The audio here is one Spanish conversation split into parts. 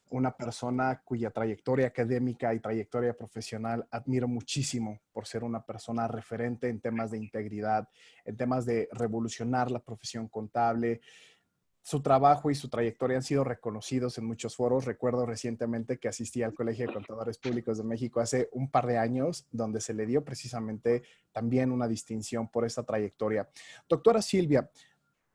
una persona cuya trayectoria académica y trayectoria profesional admiro muchísimo por ser una persona referente en temas de integridad, en temas de revolucionar la profesión contable. Su trabajo y su trayectoria han sido reconocidos en muchos foros. Recuerdo recientemente que asistí al Colegio de Contadores Públicos de México hace un par de años, donde se le dio precisamente también una distinción por esta trayectoria. Doctora Silvia,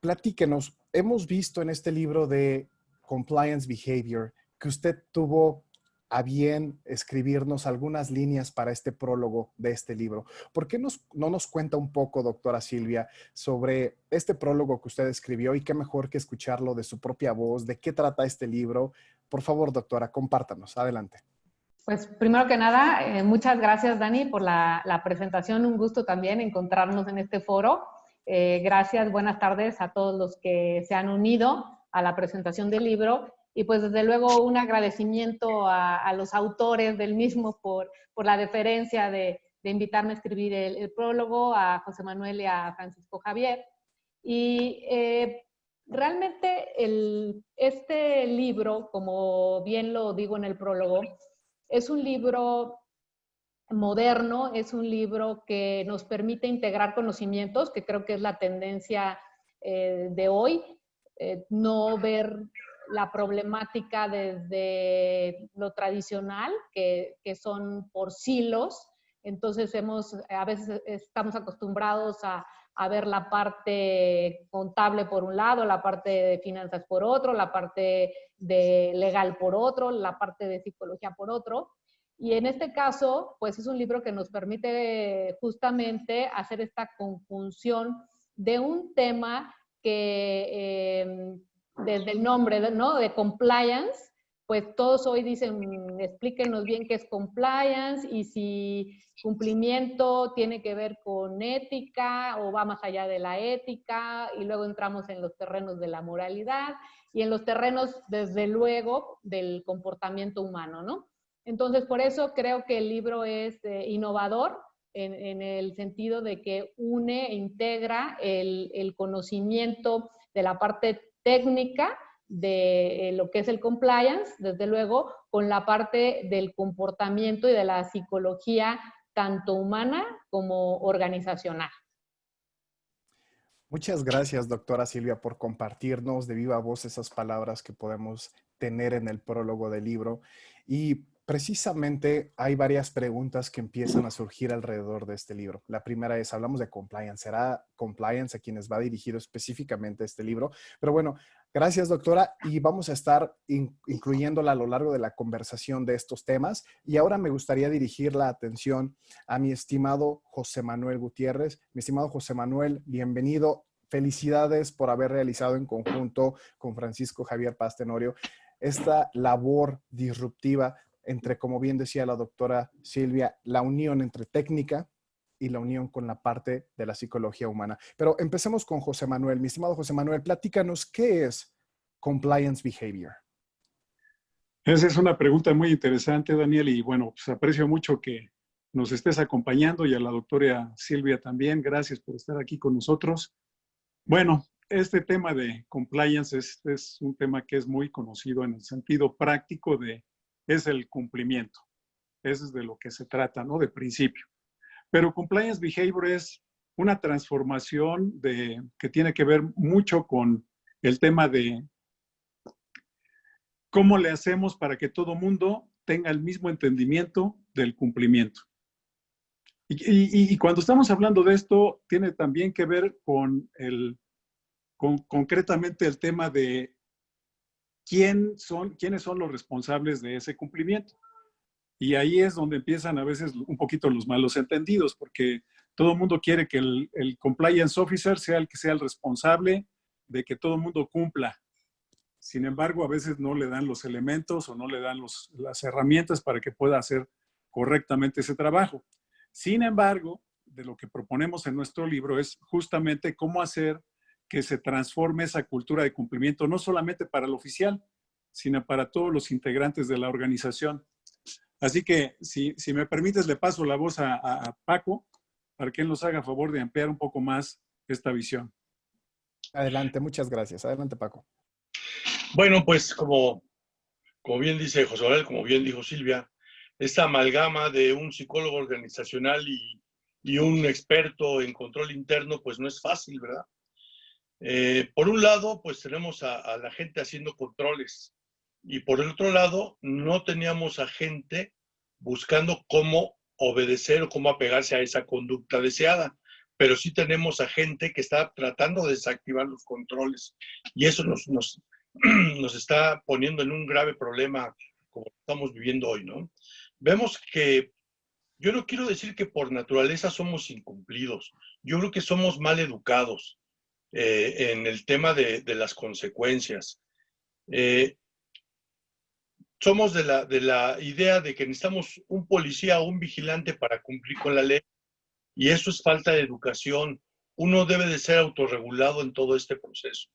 platíquenos. Hemos visto en este libro de Compliance Behavior que usted tuvo a bien escribirnos algunas líneas para este prólogo de este libro. ¿Por qué no nos cuenta un poco, doctora Silvia, sobre este prólogo que usted escribió y qué mejor que escucharlo de su propia voz? ¿De qué trata este libro? Por favor, doctora, compártanos. Adelante. Pues primero que nada, muchas gracias, Dani, por la presentación. Un gusto también encontrarnos en este foro. Gracias, buenas tardes a todos los que se han unido a la presentación del libro. Y pues desde luego un agradecimiento a los autores del mismo por la deferencia de invitarme a escribir el prólogo, a José Manuel y a Francisco Javier. Y realmente este libro, como bien lo digo en el prólogo, es un libro moderno, es un libro que nos permite integrar conocimientos, que creo que es la tendencia de hoy, no ver la problemática desde lo tradicional, que son por silos. Entonces a veces estamos acostumbrados a ver la parte contable por un lado, la parte de finanzas por otro, la parte de legal por otro, la parte de psicología por otro. Y en este caso, pues es un libro que nos permite justamente hacer esta conjunción de un tema que desde el nombre, ¿no?, de compliance, pues todos hoy dicen, explíquenos bien qué es compliance y si cumplimiento tiene que ver con ética o va más allá de la ética, y luego entramos en los terrenos de la moralidad y en los terrenos, desde luego, del comportamiento humano, ¿no? Entonces, por eso creo que el libro es innovador en el sentido de que une e integra el conocimiento de la parte técnica de lo que es el compliance, desde luego, con la parte del comportamiento y de la psicología, tanto humana como organizacional. Muchas gracias, doctora Silvia, por compartirnos de viva voz esas palabras que podemos tener en el prólogo del libro. Y precisamente hay varias preguntas que empiezan a surgir alrededor de este libro. La primera es, hablamos de compliance. ¿Será compliance a quienes va dirigido específicamente este libro? Pero bueno, gracias, doctora, y vamos a estar incluyéndola a lo largo de la conversación de estos temas. Y ahora me gustaría dirigir la atención a mi estimado José Manuel Gutiérrez. Mi estimado José Manuel, bienvenido. Felicidades por haber realizado en conjunto con Francisco Javier Paz Tenorio esta labor disruptiva entre, como bien decía la doctora Silvia, la unión entre técnica y la unión con la parte de la psicología humana. Pero empecemos con José Manuel. Mi estimado José Manuel, platícanos, ¿qué es compliance behavior? Esa es una pregunta muy interesante, Daniel, y bueno, pues aprecio mucho que nos estés acompañando y a la doctora Silvia también. Gracias por estar aquí con nosotros. Bueno, este tema de compliance es un tema que es muy conocido en el sentido práctico es el cumplimiento. Eso es de lo que se trata, ¿no? De principio. Pero compliance behavior es una transformación que tiene que ver mucho con el tema de cómo le hacemos para que todo mundo tenga el mismo entendimiento del cumplimiento. Y cuando estamos hablando de esto, tiene también que ver con concretamente el tema de quiénes son los responsables de ese cumplimiento. Y ahí es donde empiezan a veces un poquito los malos entendidos, porque todo el mundo quiere que el compliance officer sea el que sea el responsable de que todo el mundo cumpla. Sin embargo, a veces no le dan los elementos o no le dan las herramientas para que pueda hacer correctamente ese trabajo. Sin embargo, de lo que proponemos en nuestro libro es justamente cómo hacer que se transforme esa cultura de cumplimiento, no solamente para el oficial, sino para todos los integrantes de la organización. Así que, si me permites, le paso la voz a Paco para que él nos haga favor de ampliar un poco más esta visión. Adelante, muchas gracias. Adelante, Paco. Bueno, pues como como bien dice José Manuel, como bien dijo Silvia, esta amalgama de un psicólogo organizacional y un experto en control interno, pues no es fácil, ¿verdad? Por un lado, pues tenemos a la gente haciendo controles y por el otro lado, no teníamos a gente buscando cómo obedecer o cómo apegarse a esa conducta deseada, pero sí tenemos a gente que está tratando de desactivar los controles y eso nos está poniendo en un grave problema como estamos viviendo hoy, ¿no? Vemos que yo no quiero decir que por naturaleza somos incumplidos, yo creo que somos mal educados en el tema de las consecuencias. Somos de la idea de que necesitamos un policía o un vigilante para cumplir con la ley y eso es falta de educación. Uno debe de ser autorregulado en todo este proceso.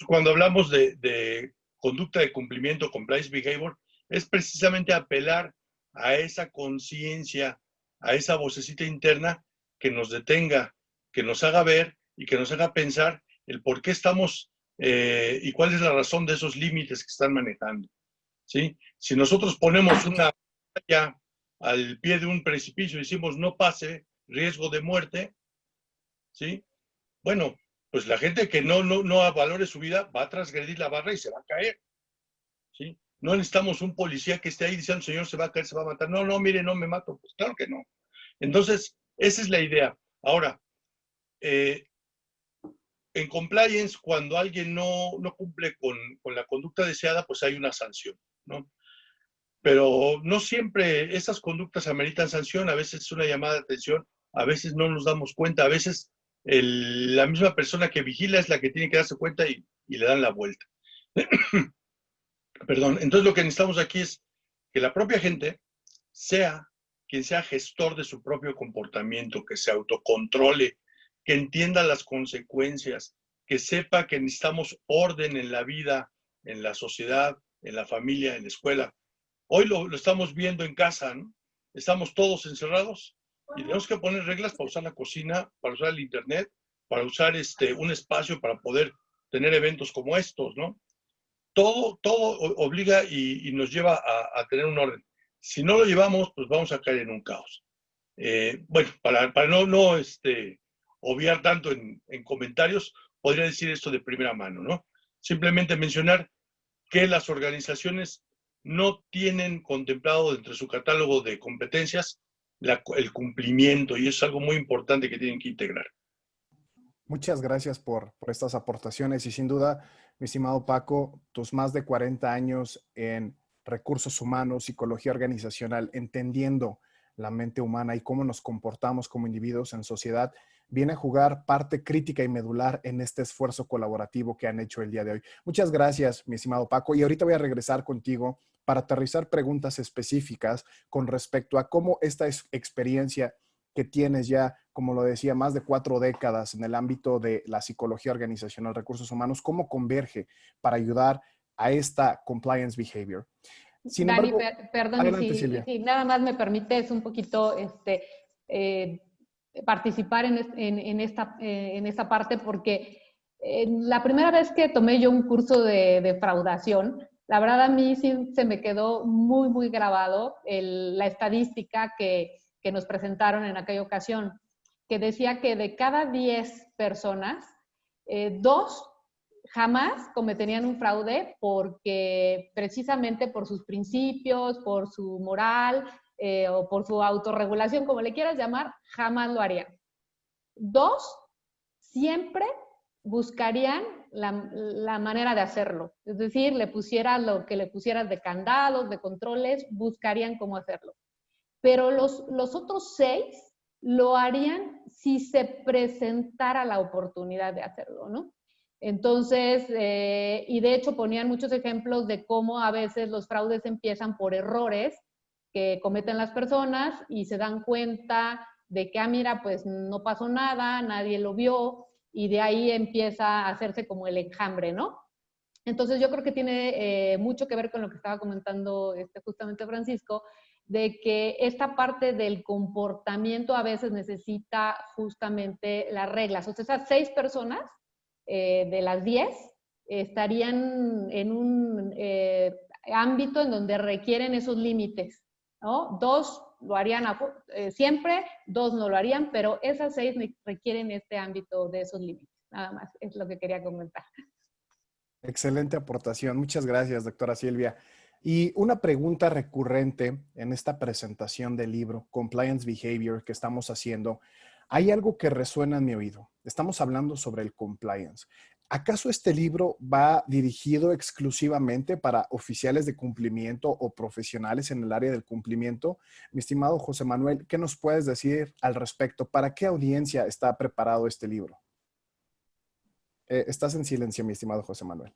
Cuando hablamos de conducta de cumplimiento, compliance behavior, es precisamente apelar a esa conciencia, a esa vocecita interna que nos detenga, que nos haga ver y que nos haga pensar el por qué estamos y cuál es la razón de esos límites que están manejando. ¿Sí? Si nosotros ponemos una valla al pie de un precipicio y decimos no pase, riesgo de muerte, ¿sí? Bueno, pues la gente que no valore su vida va a transgredir la barra y se va a caer, ¿sí? No necesitamos un policía que esté ahí diciendo, señor, se va a caer, se va a matar. No, no, mire, no me mato. Pues claro que no. Entonces, esa es la idea. Ahora, en compliance, cuando alguien no cumple con la conducta deseada, pues hay una sanción, ¿no? Pero no siempre esas conductas ameritan sanción, a veces es una llamada de atención, a veces no nos damos cuenta, a veces la misma persona que vigila es la que tiene que darse cuenta y le dan la vuelta. Perdón, entonces lo que necesitamos aquí es que la propia gente sea quien sea gestor de su propio comportamiento, que se autocontrole, que entienda las consecuencias, que sepa que necesitamos orden en la vida, en la sociedad, en la familia, en la escuela. Hoy lo estamos viendo en casa, ¿no? Estamos todos encerrados y tenemos que poner reglas para usar la cocina, para usar el internet, para usar un espacio para poder tener eventos como estos, ¿no? Todo obliga y nos lleva a tener un orden. Si no lo llevamos, pues vamos a caer en un caos. Bueno, para no obviar tanto en comentarios, podría decir esto de primera mano, ¿no? Simplemente mencionar que las organizaciones no tienen contemplado dentro de su catálogo de competencias el cumplimiento y eso es algo muy importante que tienen que integrar. Muchas gracias por estas aportaciones y sin duda, mi estimado Paco, tus más de 40 años en recursos humanos, psicología organizacional, entendiendo la mente humana y cómo nos comportamos como individuos en sociedad, viene a jugar parte crítica y medular en este esfuerzo colaborativo que han hecho el día de hoy. Muchas gracias, mi estimado Paco, y ahorita voy a regresar contigo para aterrizar preguntas específicas con respecto a cómo esta experiencia que tienes ya, como lo decía, más de 4 décadas en el ámbito de la psicología organizacional, recursos humanos, cómo converge para ayudar a esta compliance behavior. Sin Dani, embargo, perdón, adelante, Silvia. si nada más me permites un poquito participar en esta parte, porque la primera vez que tomé yo un curso de defraudación, la verdad a mí sí se me quedó muy, muy grabado la estadística que nos presentaron en aquella ocasión, que decía que de cada 10 personas, 2 jamás cometerían un fraude porque precisamente por sus principios, por su moral o por su autorregulación, como le quieras llamar, jamás lo harían. 2, siempre buscarían la manera de hacerlo. Es decir, le pusieras lo que le pusieras de candados, de controles, buscarían cómo hacerlo. Pero los otros 6 lo harían si se presentara la oportunidad de hacerlo, ¿no? Entonces, y de hecho ponían muchos ejemplos de cómo a veces los fraudes empiezan por errores que cometen las personas y se dan cuenta de que, mira, pues no pasó nada, nadie lo vio, y de ahí empieza a hacerse como el enjambre, ¿no? Entonces yo creo que tiene mucho que ver con lo que estaba comentando justamente Francisco, de que esta parte del comportamiento a veces necesita justamente las reglas. O sea, esas 6 personas de las 10 estarían ámbito en donde requieren esos límites, ¿no? 2 lo harían siempre, 2 no lo harían, pero esas 6 requieren este ámbito de esos límites. Nada más, es lo que quería comentar. Excelente aportación. Muchas gracias, doctora Silvia. Y una pregunta recurrente en esta presentación del libro, Compliance Behavior, que estamos haciendo, hay algo que resuena en mi oído. Estamos hablando sobre el compliance. ¿Acaso este libro va dirigido exclusivamente para oficiales de cumplimiento o profesionales en el área del cumplimiento? Mi estimado José Manuel, ¿qué nos puedes decir al respecto? ¿Para qué audiencia está preparado este libro? Estás en silencio, mi estimado José Manuel.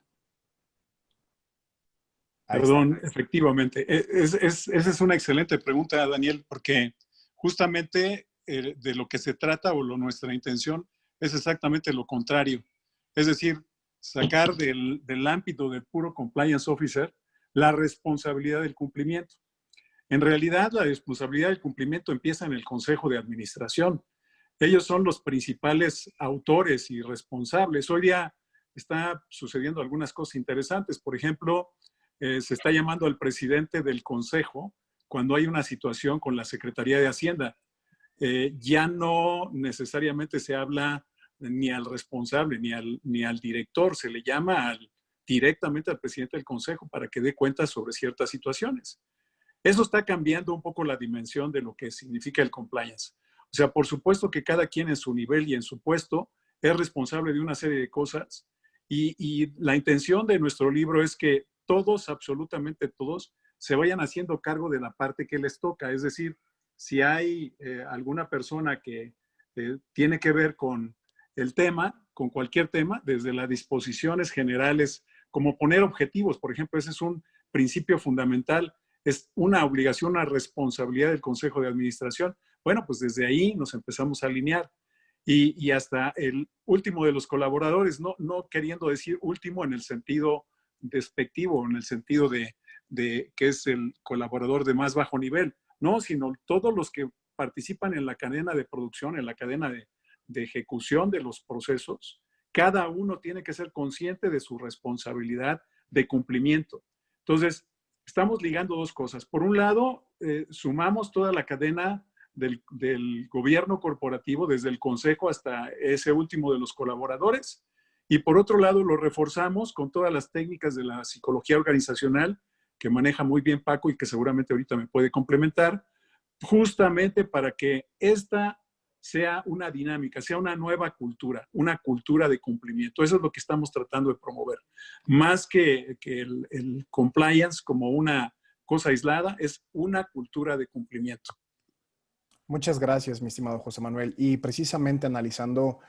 Ahí Perdón, está. efectivamente. Esa es una excelente pregunta, Daniel, porque justamente de lo que se trata nuestra intención es exactamente lo contrario. Es decir, sacar del ámbito del puro compliance officer la responsabilidad del cumplimiento. En realidad, la responsabilidad del cumplimiento empieza en el Consejo de Administración. Ellos son los principales autores y responsables. Hoy día está sucediendo algunas cosas interesantes. Por ejemplo, se está llamando al presidente del Consejo cuando hay una situación con la Secretaría de Hacienda. Ya no necesariamente se habla ni al responsable ni al director, se le llama directamente al presidente del Consejo para que dé cuenta sobre ciertas situaciones. Eso está cambiando un poco la dimensión de lo que significa el compliance. O sea, por supuesto que cada quien en su nivel y en su puesto es responsable de una serie de cosas y la intención de nuestro libro es que todos, absolutamente todos, se vayan haciendo cargo de la parte que les toca. Es decir, si hay alguna persona que tiene que ver con el tema, con cualquier tema, desde las disposiciones generales, como poner objetivos, por ejemplo, ese es un principio fundamental, es una obligación, una responsabilidad del Consejo de Administración. Bueno, pues desde ahí nos empezamos a alinear. Y hasta el último de los colaboradores, no queriendo decir último en el sentido despectivo, en el sentido de que es el colaborador de más bajo nivel, no, sino todos los que participan en la cadena de producción, en la cadena de ejecución de los procesos, cada uno tiene que ser consciente de su responsabilidad de cumplimiento. Entonces, estamos ligando dos cosas. Por un lado, sumamos toda la cadena del gobierno corporativo, desde el consejo hasta ese último de los colaboradores. Y por otro lado, lo reforzamos con todas las técnicas de la psicología organizacional, que maneja muy bien Paco y que seguramente ahorita me puede complementar, justamente para que esta sea una dinámica, sea una nueva cultura, una cultura de cumplimiento. Eso es lo que estamos tratando de promover. Más que el compliance como una cosa aislada, es una cultura de cumplimiento. Muchas gracias, mi estimado José Manuel. Y precisamente analizando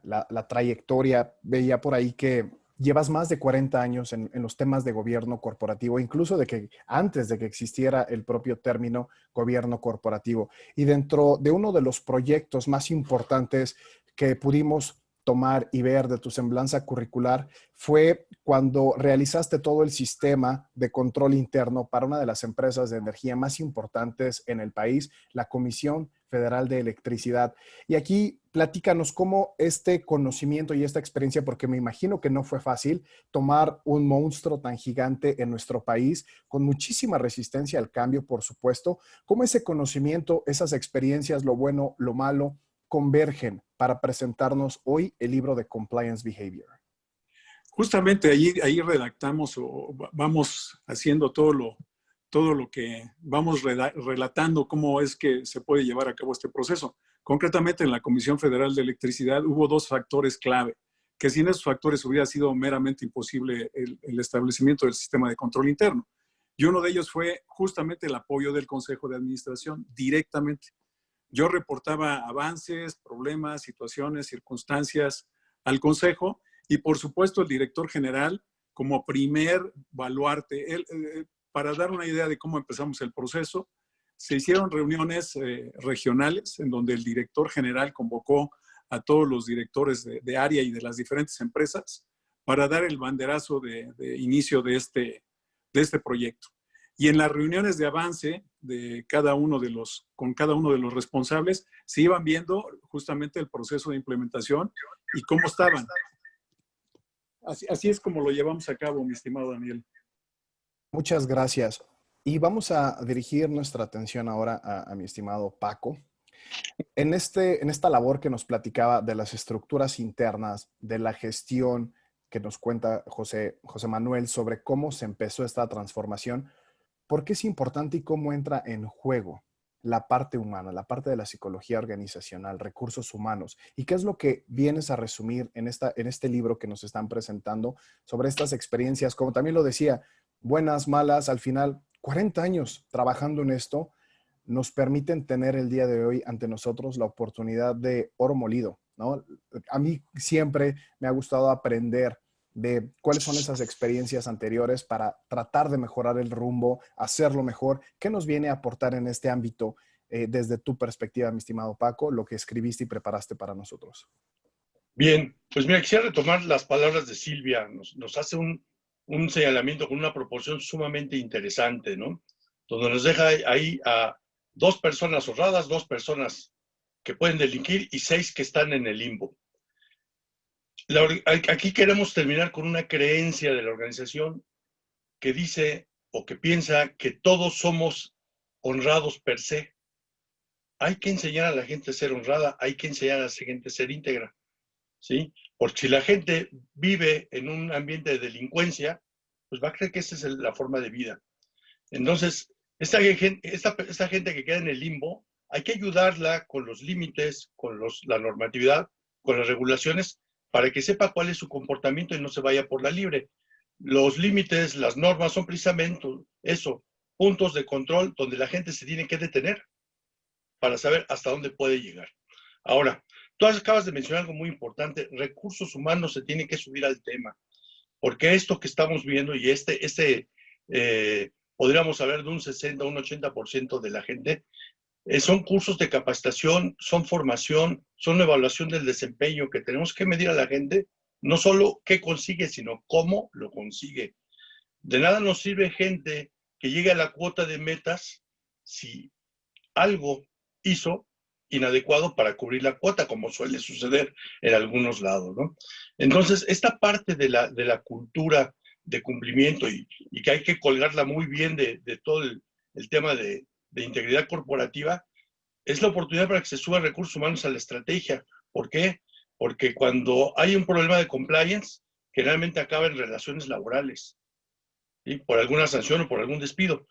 la trayectoria, veía por ahí que llevas más de 40 años en los temas de gobierno corporativo, incluso antes de que existiera el propio término gobierno corporativo. Y dentro de uno de los proyectos más importantes que pudimos tomar y ver de tu semblanza curricular fue cuando realizaste todo el sistema de control interno para una de las empresas de energía más importantes en el país, la Comisión Federal de Electricidad. Y aquí platícanos cómo este conocimiento y esta experiencia, porque me imagino que no fue fácil tomar un monstruo tan gigante en nuestro país, con muchísima resistencia al cambio, por supuesto, cómo ese conocimiento, esas experiencias, lo bueno, lo malo, convergen para presentarnos hoy el libro de Compliance Behavior. Justamente ahí redactamos o vamos haciendo todo lo que vamos relatando cómo es que se puede llevar a cabo este proceso. Concretamente en la Comisión Federal de Electricidad hubo dos factores clave, que sin esos factores hubiera sido meramente imposible el establecimiento del sistema de control interno. Y uno de ellos fue justamente el apoyo del Consejo de Administración directamente. Yo reportaba avances, problemas, situaciones, circunstancias al Consejo y por supuesto el director general como primer baluarte. Para dar una idea de cómo empezamos el proceso, se hicieron reuniones regionales en donde el director general convocó a todos los directores de área y de las diferentes empresas para dar el banderazo de inicio de este proyecto. Y en las reuniones de avance con cada uno de los responsables, se iban viendo justamente el proceso de implementación y cómo estaban. Así es como lo llevamos a cabo, mi estimado Daniel. Muchas gracias. Y vamos a dirigir nuestra atención ahora a mi estimado Paco. En esta labor que nos platicaba de las estructuras internas, de la gestión que nos cuenta José Manuel sobre cómo se empezó esta transformación, ¿por qué es importante y cómo entra en juego la parte humana, la parte de la psicología organizacional, recursos humanos? ¿Y qué es lo que vienes a resumir en este libro que nos están presentando sobre estas experiencias? Como también lo decía, buenas, malas, al final, 40 años trabajando en esto nos permiten tener el día de hoy ante nosotros la oportunidad de oro molido, ¿no? A mí siempre me ha gustado aprender de cuáles son esas experiencias anteriores para tratar de mejorar el rumbo, hacerlo mejor. ¿Qué nos viene a aportar en este ámbito desde tu perspectiva, mi estimado Paco, lo que escribiste y preparaste para nosotros? Bien, pues mira, quisiera retomar las palabras de Silvia. Nos hace un señalamiento con una proporción sumamente interesante, ¿no? Donde nos deja ahí a 2 personas honradas, 2 personas que pueden delinquir y 6 que están en el limbo. Aquí queremos terminar con una creencia de la organización que dice o que piensa que todos somos honrados per se. Hay que enseñar a la gente a ser honrada, hay que enseñar a la gente a ser íntegra, ¿sí? Porque si la gente vive en un ambiente de delincuencia, pues va a creer que esa es la forma de vida. Entonces, esta gente que queda en el limbo, hay que ayudarla con los límites, con la normatividad, con las regulaciones, para que sepa cuál es su comportamiento y no se vaya por la libre. Los límites, las normas son precisamente eso, puntos de control donde la gente se tiene que detener para saber hasta dónde puede llegar. Ahora, tú acabas de mencionar algo muy importante, recursos humanos se tienen que subir al tema, porque esto que estamos viendo y podríamos hablar de un 60, un 80% de la gente, son cursos de capacitación, son formación, son evaluación del desempeño que tenemos que medir a la gente, no solo qué consigue, sino cómo lo consigue. De nada nos sirve gente que llegue a la cuota de metas si algo hizo inadecuado para cubrir la cuota, como suele suceder en algunos lados, ¿no? Entonces, esta parte de la cultura de cumplimiento y que hay que colgarla muy bien de todo el tema de integridad corporativa, es la oportunidad para que se suban recursos humanos a la estrategia. ¿Por qué? Porque cuando hay un problema de compliance, generalmente acaba en relaciones laborales, ¿sí? Por alguna sanción o por algún despido.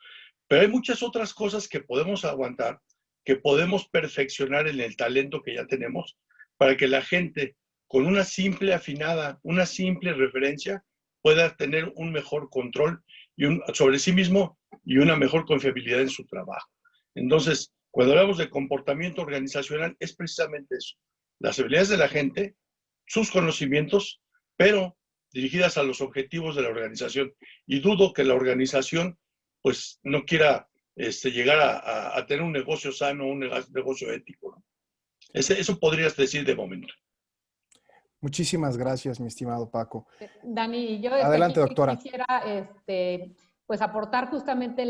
Pero hay muchas otras cosas que podemos aguantar, que podemos perfeccionar en el talento que ya tenemos, para que la gente con una simple afinada, una simple referencia, pueda tener un mejor control sobre sí mismo y una mejor confiabilidad en su trabajo. Entonces, cuando hablamos de comportamiento organizacional, es precisamente eso, las habilidades de la gente, sus conocimientos, pero dirigidas a los objetivos de la organización. Y dudo que la organización pues no quiera llegar a tener un negocio sano, un negocio ético, ¿no? Eso podrías decir de momento. Muchísimas gracias, mi estimado Paco. Dani, yo Adelante, aquí doctora. quisiera pues aportar justamente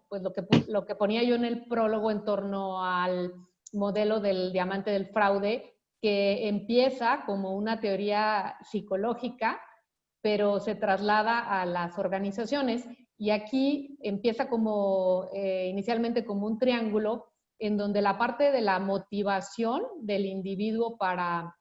pues lo que ponía yo en el prólogo en torno al modelo del diamante del fraude, que empieza como una teoría psicológica, pero se traslada a las organizaciones. Y aquí empieza inicialmente como un triángulo en donde la parte de la motivación del individuo para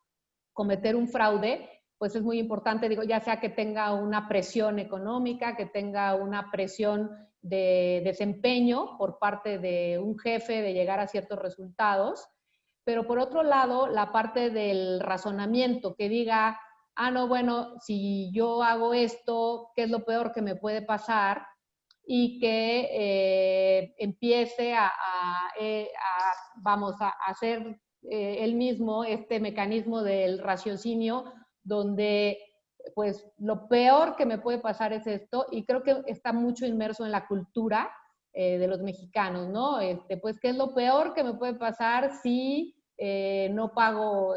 cometer un fraude, pues es muy importante, digo, ya sea que tenga una presión económica, que tenga una presión de desempeño por parte de un jefe de llegar a ciertos resultados, pero por otro lado, la parte del razonamiento, que diga, no, bueno, si yo hago esto, ¿qué es lo peor que me puede pasar? Y que empiece vamos a hacer él mismo este mecanismo del raciocinio donde pues lo peor que me puede pasar es esto, y creo que está mucho inmerso en la cultura de los mexicanos, ¿no? Pues, ¿qué es lo peor que me puede pasar si no pago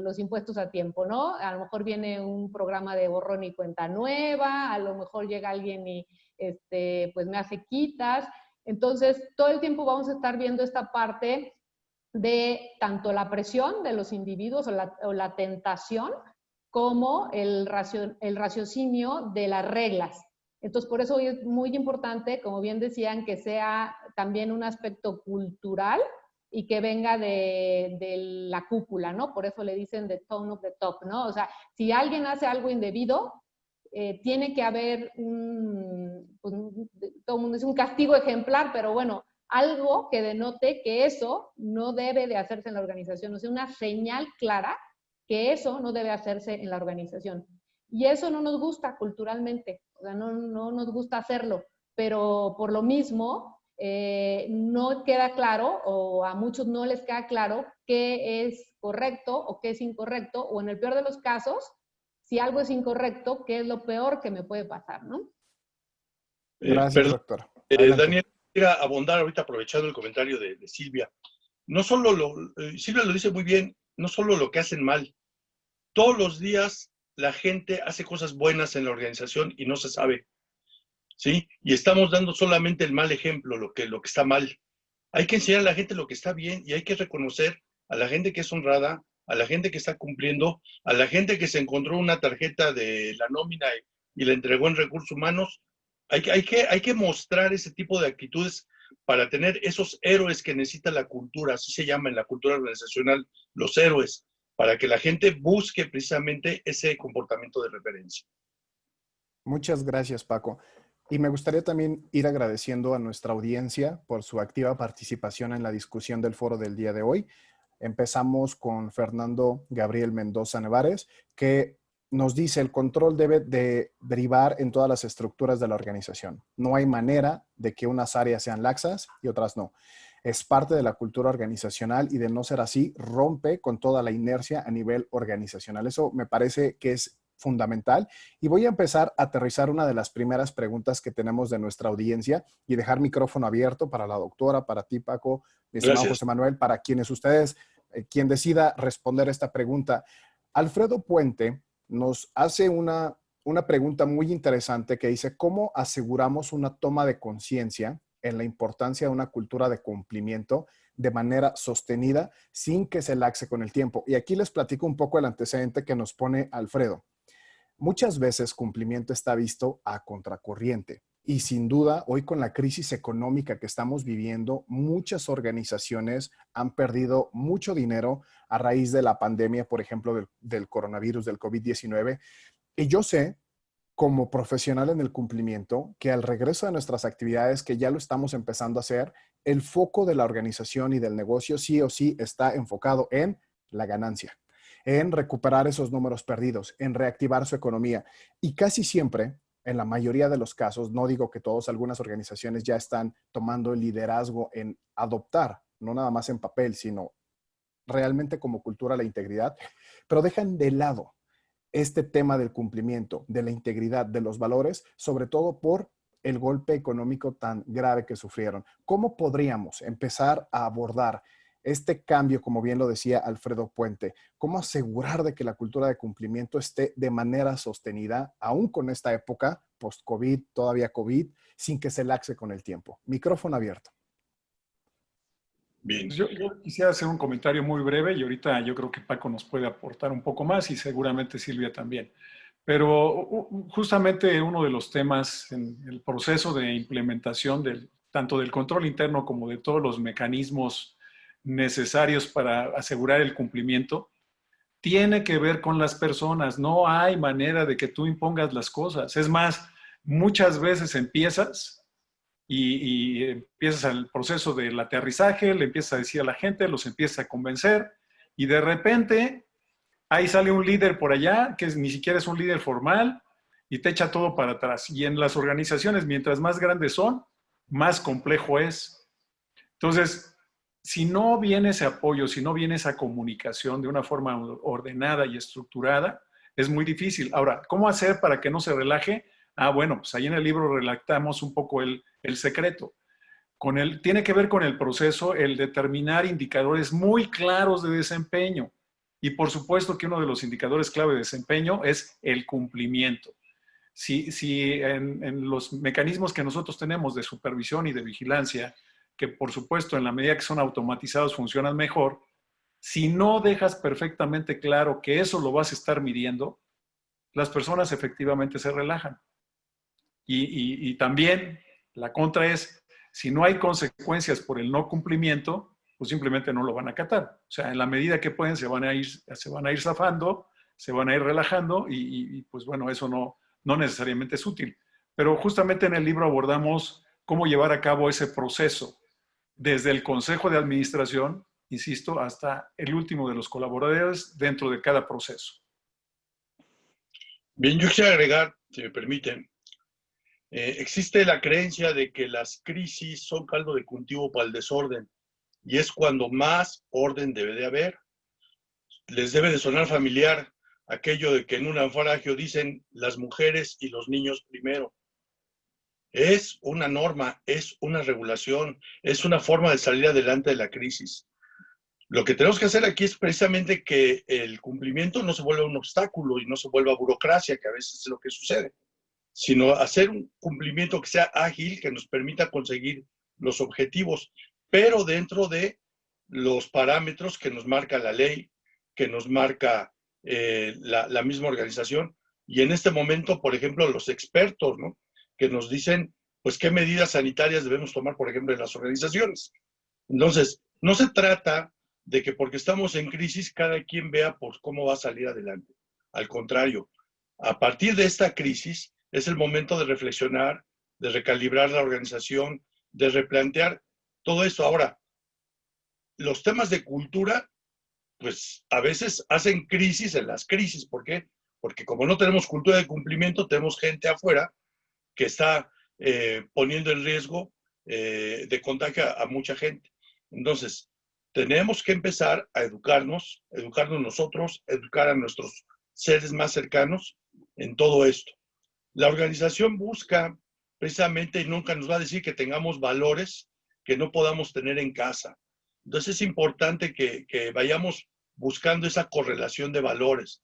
los impuestos a tiempo, ¿no? A lo mejor viene un programa de borrón y cuenta nueva, a lo mejor llega alguien y pues me hace quitas. Entonces, todo el tiempo vamos a estar viendo esta parte de tanto la presión de los individuos o la tentación, como el raciocinio de las reglas. Entonces, por eso es muy importante, como bien decían, que sea también un aspecto cultural y que venga de la cúpula, ¿no? Por eso le dicen the tone of the top, ¿no? O sea, si alguien hace algo indebido, tiene que haber pues, todo el mundo dice un castigo ejemplar, pero bueno, algo que denote que eso no debe de hacerse en la organización, o sea, una señal clara que eso no debe hacerse en la organización. Y eso no nos gusta culturalmente, o sea, no nos gusta hacerlo, pero por lo mismo no queda claro, o a muchos no les queda claro, qué es correcto o qué es incorrecto, o en el peor de los casos, si algo es incorrecto, ¿qué es lo peor que me puede pasar, no? Gracias, Perdón, doctora. Adelante. Daniel, quisiera abundar ahorita aprovechando el comentario de Silvia. No solo Silvia lo dice muy bien, no solo lo que hacen mal, todos los días la gente hace cosas buenas en la organización y no se sabe, ¿sí? Y estamos dando solamente el mal ejemplo, lo que está mal. Hay que enseñar a la gente lo que está bien y hay que reconocer a la gente que es honrada, a la gente que está cumpliendo, a la gente que se encontró una tarjeta de la nómina y la entregó en recursos humanos. Hay que mostrar ese tipo de actitudes para tener esos héroes que necesita la cultura, así se llama en la cultura organizacional, los héroes, para que la gente busque precisamente ese comportamiento de referencia. Muchas gracias, Paco. Y me gustaría también ir agradeciendo a nuestra audiencia por su activa participación en la discusión del foro del día de hoy. Empezamos con Fernando Gabriel Mendoza Nevares, que nos dice el control debe de derivar en todas las estructuras de la organización. No hay manera de que unas áreas sean laxas y otras no. Es parte de la cultura organizacional y de no ser así, rompe con toda la inercia a nivel organizacional. Eso me parece que es fundamental. Y voy a empezar a aterrizar una de las primeras preguntas que tenemos de nuestra audiencia y dejar micrófono abierto para la doctora, para ti, Paco, mi estimado José Manuel, para quienes ustedes, quien decida responder esta pregunta. Alfredo Puente nos hace una pregunta muy interesante que dice, ¿cómo aseguramos una toma de conciencia en la importancia de una cultura de cumplimiento de manera sostenida sin que se laxe con el tiempo? Y aquí les platico un poco el antecedente que nos pone Alfredo. Muchas veces cumplimiento está visto a contracorriente y sin duda hoy con la crisis económica que estamos viviendo, muchas organizaciones han perdido mucho dinero a raíz de la pandemia, por ejemplo, del coronavirus, del COVID-19. Y yo sé, como profesional en el cumplimiento, que al regreso de nuestras actividades, que ya lo estamos empezando a hacer, el foco de la organización y del negocio sí o sí está enfocado en la ganancia, en recuperar esos números perdidos, en reactivar su economía. Y casi siempre, en la mayoría de los casos, no digo que todos, algunas organizaciones ya están tomando el liderazgo en adoptar, no nada más en papel, sino realmente como cultura la integridad, pero dejan de lado este tema del cumplimiento, de la integridad, de los valores, sobre todo por el golpe económico tan grave que sufrieron. ¿Cómo podríamos empezar a abordar este cambio, como bien lo decía Alfredo Puente? ¿Cómo asegurar de que la cultura de cumplimiento esté de manera sostenida, aún con esta época post-COVID, todavía COVID, sin que se laxe con el tiempo? Micrófono abierto. Bien. Yo quisiera hacer un comentario muy breve y ahorita yo creo que Paco nos puede aportar un poco más y seguramente Silvia también. Pero justamente uno de los temas en el proceso de implementación tanto del control interno como de todos los mecanismos necesarios para asegurar el cumplimiento, tiene que ver con las personas. No hay manera de que tú impongas las cosas. Es más, muchas veces empiezas y empiezas el proceso del aterrizaje, le empiezas a decir a la gente, los empiezas a convencer y de repente ahí sale un líder por allá que ni siquiera es un líder formal y te echa todo para atrás. Y en las organizaciones, mientras más grandes son, más complejo es. Entonces, si no viene ese apoyo, si no viene esa comunicación de una forma ordenada y estructurada, es muy difícil. Ahora, ¿cómo hacer para que no se relaje? Bueno, pues ahí en el libro redactamos un poco el secreto. Tiene que ver con el proceso, el determinar indicadores muy claros de desempeño. Y por supuesto que uno de los indicadores clave de desempeño es el cumplimiento. Si en los mecanismos que nosotros tenemos de supervisión y de vigilancia, que por supuesto en la medida que son automatizados funcionan mejor, si no dejas perfectamente claro que eso lo vas a estar midiendo, las personas efectivamente se relajan. Y también la contra es, si no hay consecuencias por el no cumplimiento, pues simplemente no lo van a acatar. O sea, en la medida que pueden, se van a ir zafando, se van a ir relajando pues bueno, eso no necesariamente es útil. Pero justamente en el libro abordamos cómo llevar a cabo ese proceso desde el consejo de administración, insisto, hasta el último de los colaboradores dentro de cada proceso. Bien, yo quisiera agregar, si me permiten, existe la creencia de que las crisis son caldo de cultivo para el desorden y es cuando más orden debe de haber. Les debe de sonar familiar aquello de que en un naufragio dicen las mujeres y los niños primero. Es una norma, es una regulación, es una forma de salir adelante de la crisis. Lo que tenemos que hacer aquí es precisamente que el cumplimiento no se vuelva un obstáculo y no se vuelva burocracia, que a veces es lo que sucede, sino hacer un cumplimiento que sea ágil, que nos permita conseguir los objetivos, pero dentro de los parámetros que nos marca la ley, que nos marca la misma organización. Y en este momento, por ejemplo, los expertos, ¿no?, que nos dicen, pues, qué medidas sanitarias debemos tomar, por ejemplo, en las organizaciones. Entonces, no se trata de que porque estamos en crisis, cada quien vea pues, cómo va a salir adelante. Al contrario, a partir de esta crisis, es el momento de reflexionar, de recalibrar la organización, de replantear todo esto. Ahora, los temas de cultura, pues a veces hacen crisis en las crisis. ¿Por qué? Porque como no tenemos cultura de cumplimiento, tenemos gente afuera que está poniendo en riesgo de contagio a mucha gente. Entonces, tenemos que empezar a educarnos nosotros, educar a nuestros seres más cercanos en todo esto. La organización busca precisamente y nunca nos va a decir que tengamos valores que no podamos tener en casa. Entonces es importante que vayamos buscando esa correlación de valores.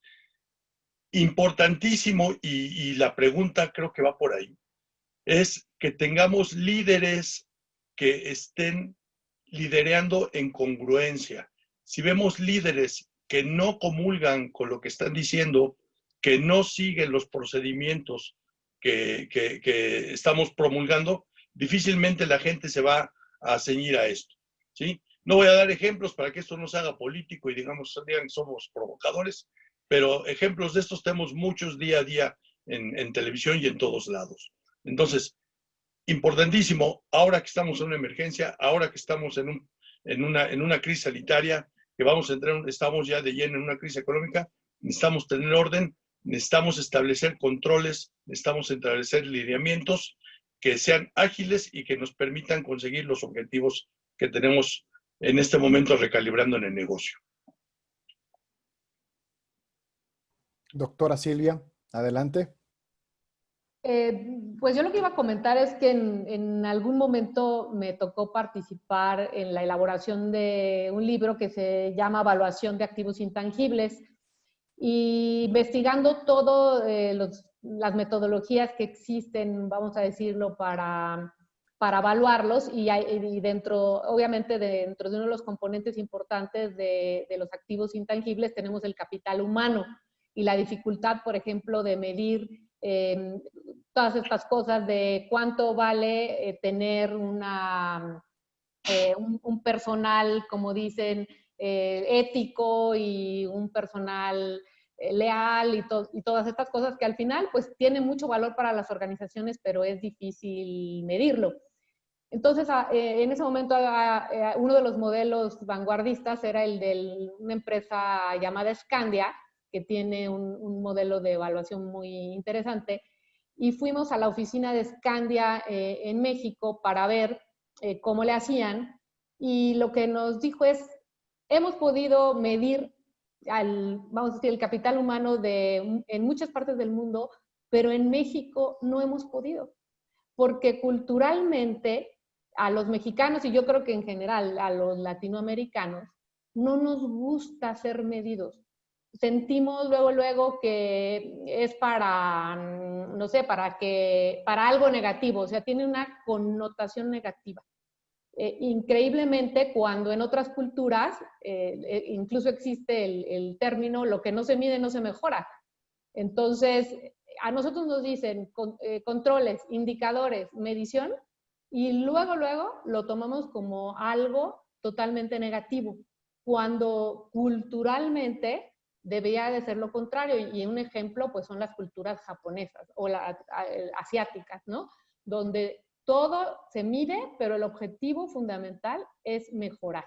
Importantísimo, y la pregunta creo que va por ahí, es que tengamos líderes que estén liderando en congruencia. Si vemos líderes que no comulgan con lo que están diciendo, que no siguen los procedimientos que estamos promulgando, difícilmente la gente se va a ceñir a esto, ¿sí? No voy a dar ejemplos para que esto no se haga político y digan que somos provocadores, pero ejemplos de estos tenemos muchos día a día en televisión y en todos lados. Entonces, importantísimo, ahora que estamos en una emergencia, ahora que estamos en una crisis sanitaria, que vamos a entrar, estamos ya de lleno en una crisis económica, necesitamos tener orden, necesitamos establecer controles, necesitamos establecer lineamientos que sean ágiles y que nos permitan conseguir los objetivos que tenemos en este momento recalibrando en el negocio. Doctora Silvia, adelante. Pues yo lo que iba a comentar es que en algún momento me tocó participar en la elaboración de un libro que se llama Evaluación de Activos Intangibles, y investigando todas las metodologías que existen, vamos a decirlo, para evaluarlos, y dentro, obviamente, dentro de uno de los componentes importantes de los activos intangibles tenemos el capital humano y la dificultad, por ejemplo, de medir todas estas cosas de cuánto vale tener un personal, como dicen, ético, y un personal leal, y todas estas cosas que al final pues tienen mucho valor para las organizaciones, pero es difícil medirlo. Entonces, en ese momento, uno de los modelos vanguardistas era el de una empresa llamada Scandia, que tiene un modelo de evaluación muy interesante, y fuimos a la oficina de Scandia en México para ver cómo le hacían, y lo que nos dijo es, hemos podido medir vamos a decir, el capital humano en muchas partes del mundo, pero en México no hemos podido, porque culturalmente a los mexicanos, y yo creo que en general a los latinoamericanos, no nos gusta ser medidos. Sentimos luego que es para, no sé, para algo negativo, o sea, tiene una connotación negativa. Increíblemente, cuando en otras culturas incluso existe el término, lo que no se mide no se mejora. Entonces, a nosotros nos dicen controles, indicadores, medición, y luego lo tomamos como algo totalmente negativo, cuando culturalmente debería de ser lo contrario. Y un ejemplo, pues, son las culturas japonesas o las asiáticas, ¿no? Donde todo se mide, pero el objetivo fundamental es mejorar.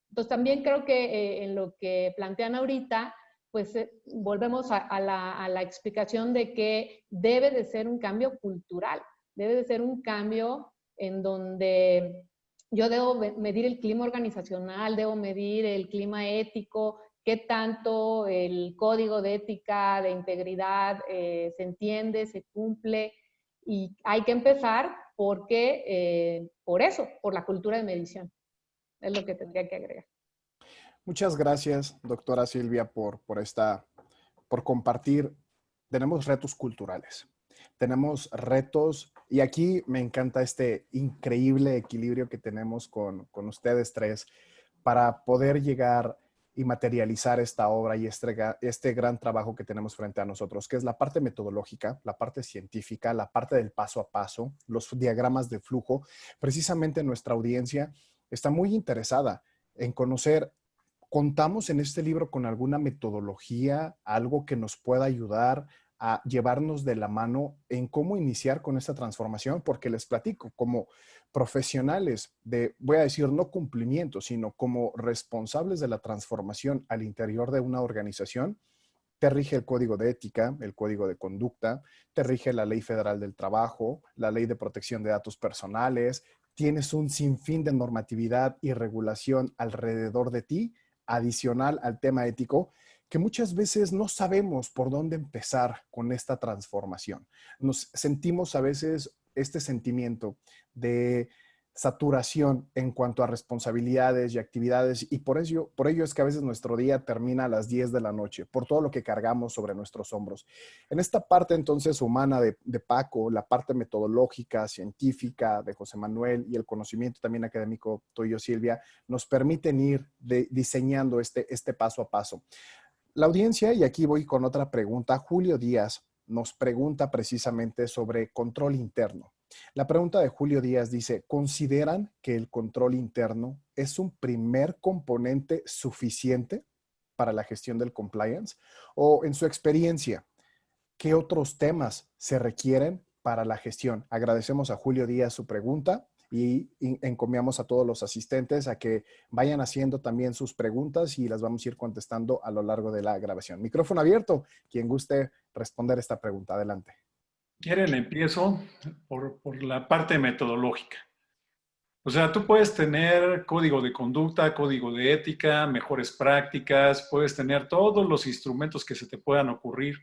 Entonces, también creo que en lo que plantean ahorita, pues volvemos a la explicación de que debe de ser un cambio cultural, debe de ser un cambio en donde yo debo medir el clima organizacional, debo medir el clima ético, qué tanto el código de ética, de integridad se entiende, se cumple, y hay que empezar porque, por eso, por la cultura de medición. Es lo que tendría que agregar. Muchas gracias, doctora Silvia, por compartir. Tenemos retos culturales, tenemos retos, y aquí me encanta este increíble equilibrio que tenemos con ustedes tres para poder llegar y materializar esta obra y este gran trabajo que tenemos frente a nosotros, que es la parte metodológica, la parte científica, la parte del paso a paso, los diagramas de flujo. Precisamente nuestra audiencia está muy interesada en conocer. ¿Contamos en este libro con alguna metodología, algo que nos pueda ayudar a llevarnos de la mano en cómo iniciar con esta transformación? Porque les platico, como profesionales de, voy a decir, no cumplimiento, sino como responsables de la transformación al interior de una organización, te rige el código de ética, el código de conducta, te rige la Ley Federal del Trabajo, la Ley de Protección de Datos Personales, tienes un sinfín de normatividad y regulación alrededor de ti, adicional al tema ético, que muchas veces no sabemos por dónde empezar con esta transformación. Nos sentimos a veces este sentimiento de saturación en cuanto a responsabilidades y actividades, y por ello es que a veces nuestro día termina a las 10 de la noche, por todo lo que cargamos sobre nuestros hombros. En esta parte entonces humana de Paco, la parte metodológica, científica de José Manuel y el conocimiento también académico tuyo, Silvia, nos permiten ir diseñando este paso a paso. La audiencia, y aquí voy con otra pregunta, Julio Díaz nos pregunta precisamente sobre control interno. La pregunta de Julio Díaz dice, ¿consideran que el control interno es un primer componente suficiente para la gestión del compliance? O en su experiencia, ¿qué otros temas se requieren para la gestión? Agradecemos a Julio Díaz su pregunta y encomiamos a todos los asistentes a que vayan haciendo también sus preguntas y las vamos a ir contestando a lo largo de la grabación. Micrófono abierto. Quien guste responder esta pregunta, adelante. Quieren, empiezo por la parte metodológica. O sea, tú puedes tener código de conducta, código de ética, mejores prácticas, puedes tener todos los instrumentos que se te puedan ocurrir,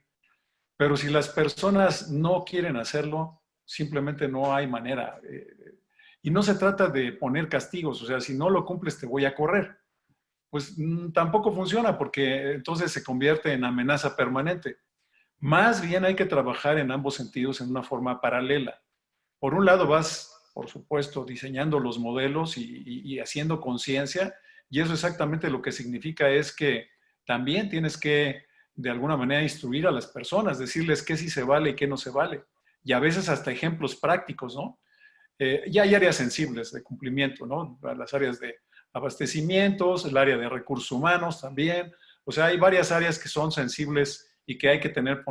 pero si las personas no quieren hacerlo, simplemente no hay manera. Y no se trata de poner castigos, o sea, si no lo cumples te voy a correr. Pues tampoco funciona porque entonces se convierte en amenaza permanente. Más bien hay que trabajar en ambos sentidos en una forma paralela. Por un lado vas, por supuesto, diseñando los modelos y haciendo conciencia, y eso exactamente lo que significa es que también tienes que, de alguna manera, instruir a las personas, decirles qué sí se vale y qué no se vale, y a veces hasta ejemplos prácticos, ¿no? Ya hay áreas sensibles de cumplimiento, ¿no? Las áreas de abastecimientos, el área de recursos humanos también, o sea, hay varias áreas que son sensibles y que hay que tener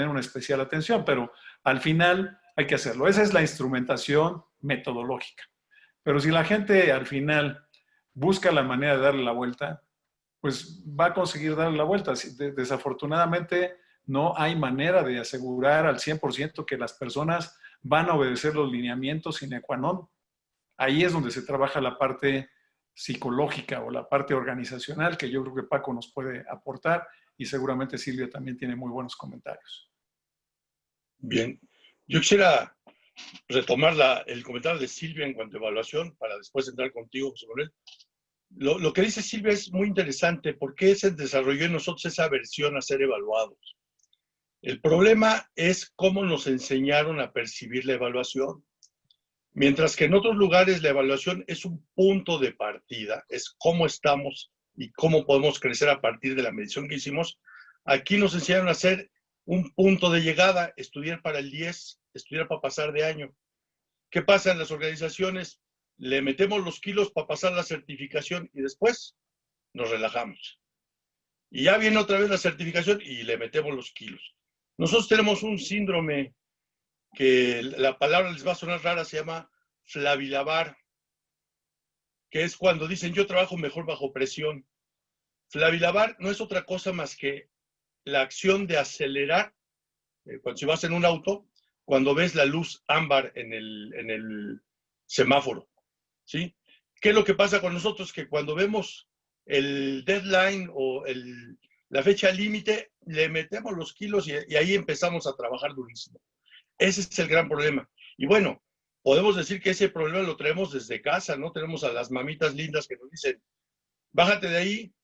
una especial atención, pero al final hay que hacerlo. Esa es la instrumentación metodológica. Pero si la gente al final busca la manera de darle la vuelta, pues va a conseguir darle la vuelta. Desafortunadamente, no hay manera de asegurar al 100% que las personas van a obedecer los lineamientos sine qua non. Ahí es donde se trabaja la parte psicológica o la parte organizacional, que yo creo que Paco nos puede aportar, y seguramente Silvia también tiene muy buenos comentarios. Bien, yo quisiera retomar el comentario de Silvia en cuanto a evaluación para después entrar contigo, José Manuel. Lo que dice Silvia es muy interesante porque se desarrolló en nosotros esa aversión a ser evaluados. El problema es cómo nos enseñaron a percibir la evaluación. Mientras que en otros lugares la evaluación es un punto de partida, es cómo estamos y cómo podemos crecer a partir de la medición que hicimos, aquí nos enseñaron a hacer un punto de llegada, estudiar para el 10, estudiar para pasar de año. ¿Qué pasa en las organizaciones? Le metemos los kilos para pasar la certificación y después nos relajamos. Y ya viene otra vez la certificación y le metemos los kilos. Nosotros tenemos un síndrome que la palabra les va a sonar rara, se llama flavilavar, que es cuando dicen yo trabajo mejor bajo presión. Flavilavar no es otra cosa más que la acción de acelerar, cuando si vas en un auto, cuando ves la luz ámbar en el semáforo, ¿sí? ¿Qué es lo que pasa con nosotros? Que cuando vemos el deadline o la fecha límite, le metemos los kilos y ahí empezamos a trabajar durísimo. Ese es el gran problema. Y bueno, podemos decir que ese problema lo traemos desde casa, ¿no? Tenemos a las mamitas lindas que nos dicen, bájate de ahí,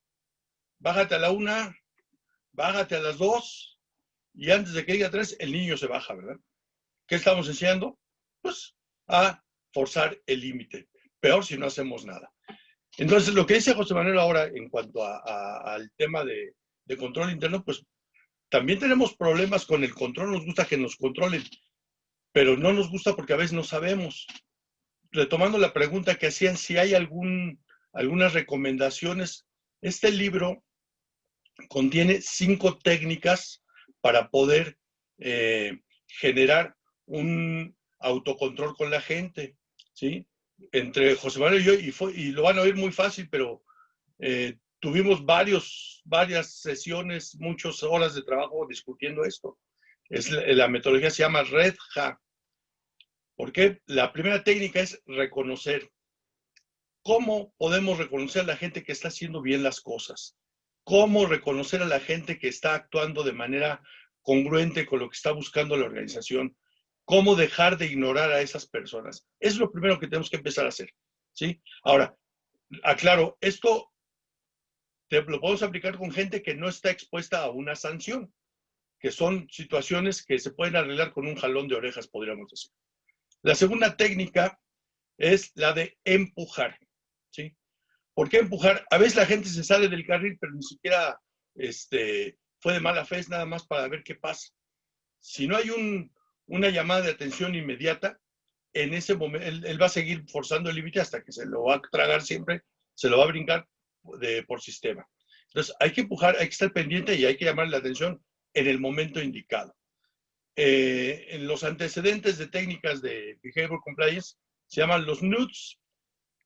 bájate a la 1, bájate a las 2, y antes de que diga 3, el niño se baja, ¿verdad? ¿Qué estamos enseñando? Pues a forzar el límite. Peor si no hacemos nada. Entonces, lo que dice José Manuel ahora en cuanto al tema de control interno, pues también tenemos problemas con el control. Nos gusta que nos controlen, pero no nos gusta porque a veces no sabemos. Retomando la pregunta que hacían, si hay algunas recomendaciones, este libro contiene 5 técnicas para poder generar un autocontrol con la gente, ¿sí? Entre José Manuel y yo, y lo van a oír muy fácil, pero tuvimos varias sesiones, muchas horas de trabajo discutiendo esto. La metodología se llama REDHA. ¿Por qué? La primera técnica es reconocer. ¿Cómo podemos reconocer a la gente que está haciendo bien las cosas? ¿Cómo reconocer a la gente que está actuando de manera congruente con lo que está buscando la organización? ¿Cómo dejar de ignorar a esas personas? Es lo primero que tenemos que empezar a hacer, ¿sí? Ahora, aclaro, esto lo podemos aplicar con gente que no está expuesta a una sanción, que son situaciones que se pueden arreglar con un jalón de orejas, podríamos decir. La segunda técnica es la de empujar, ¿sí? ¿Por qué empujar? A veces la gente se sale del carril, pero ni siquiera fue de mala fe, es nada más para ver qué pasa. Si no hay una llamada de atención inmediata, en ese momento él va a seguir forzando el límite hasta que se lo va a tragar siempre, se lo va a brincar por sistema. Entonces hay que empujar, hay que estar pendiente y hay que llamar la atención en el momento indicado. En los antecedentes de técnicas de Behavior Compliance se llaman los nudges,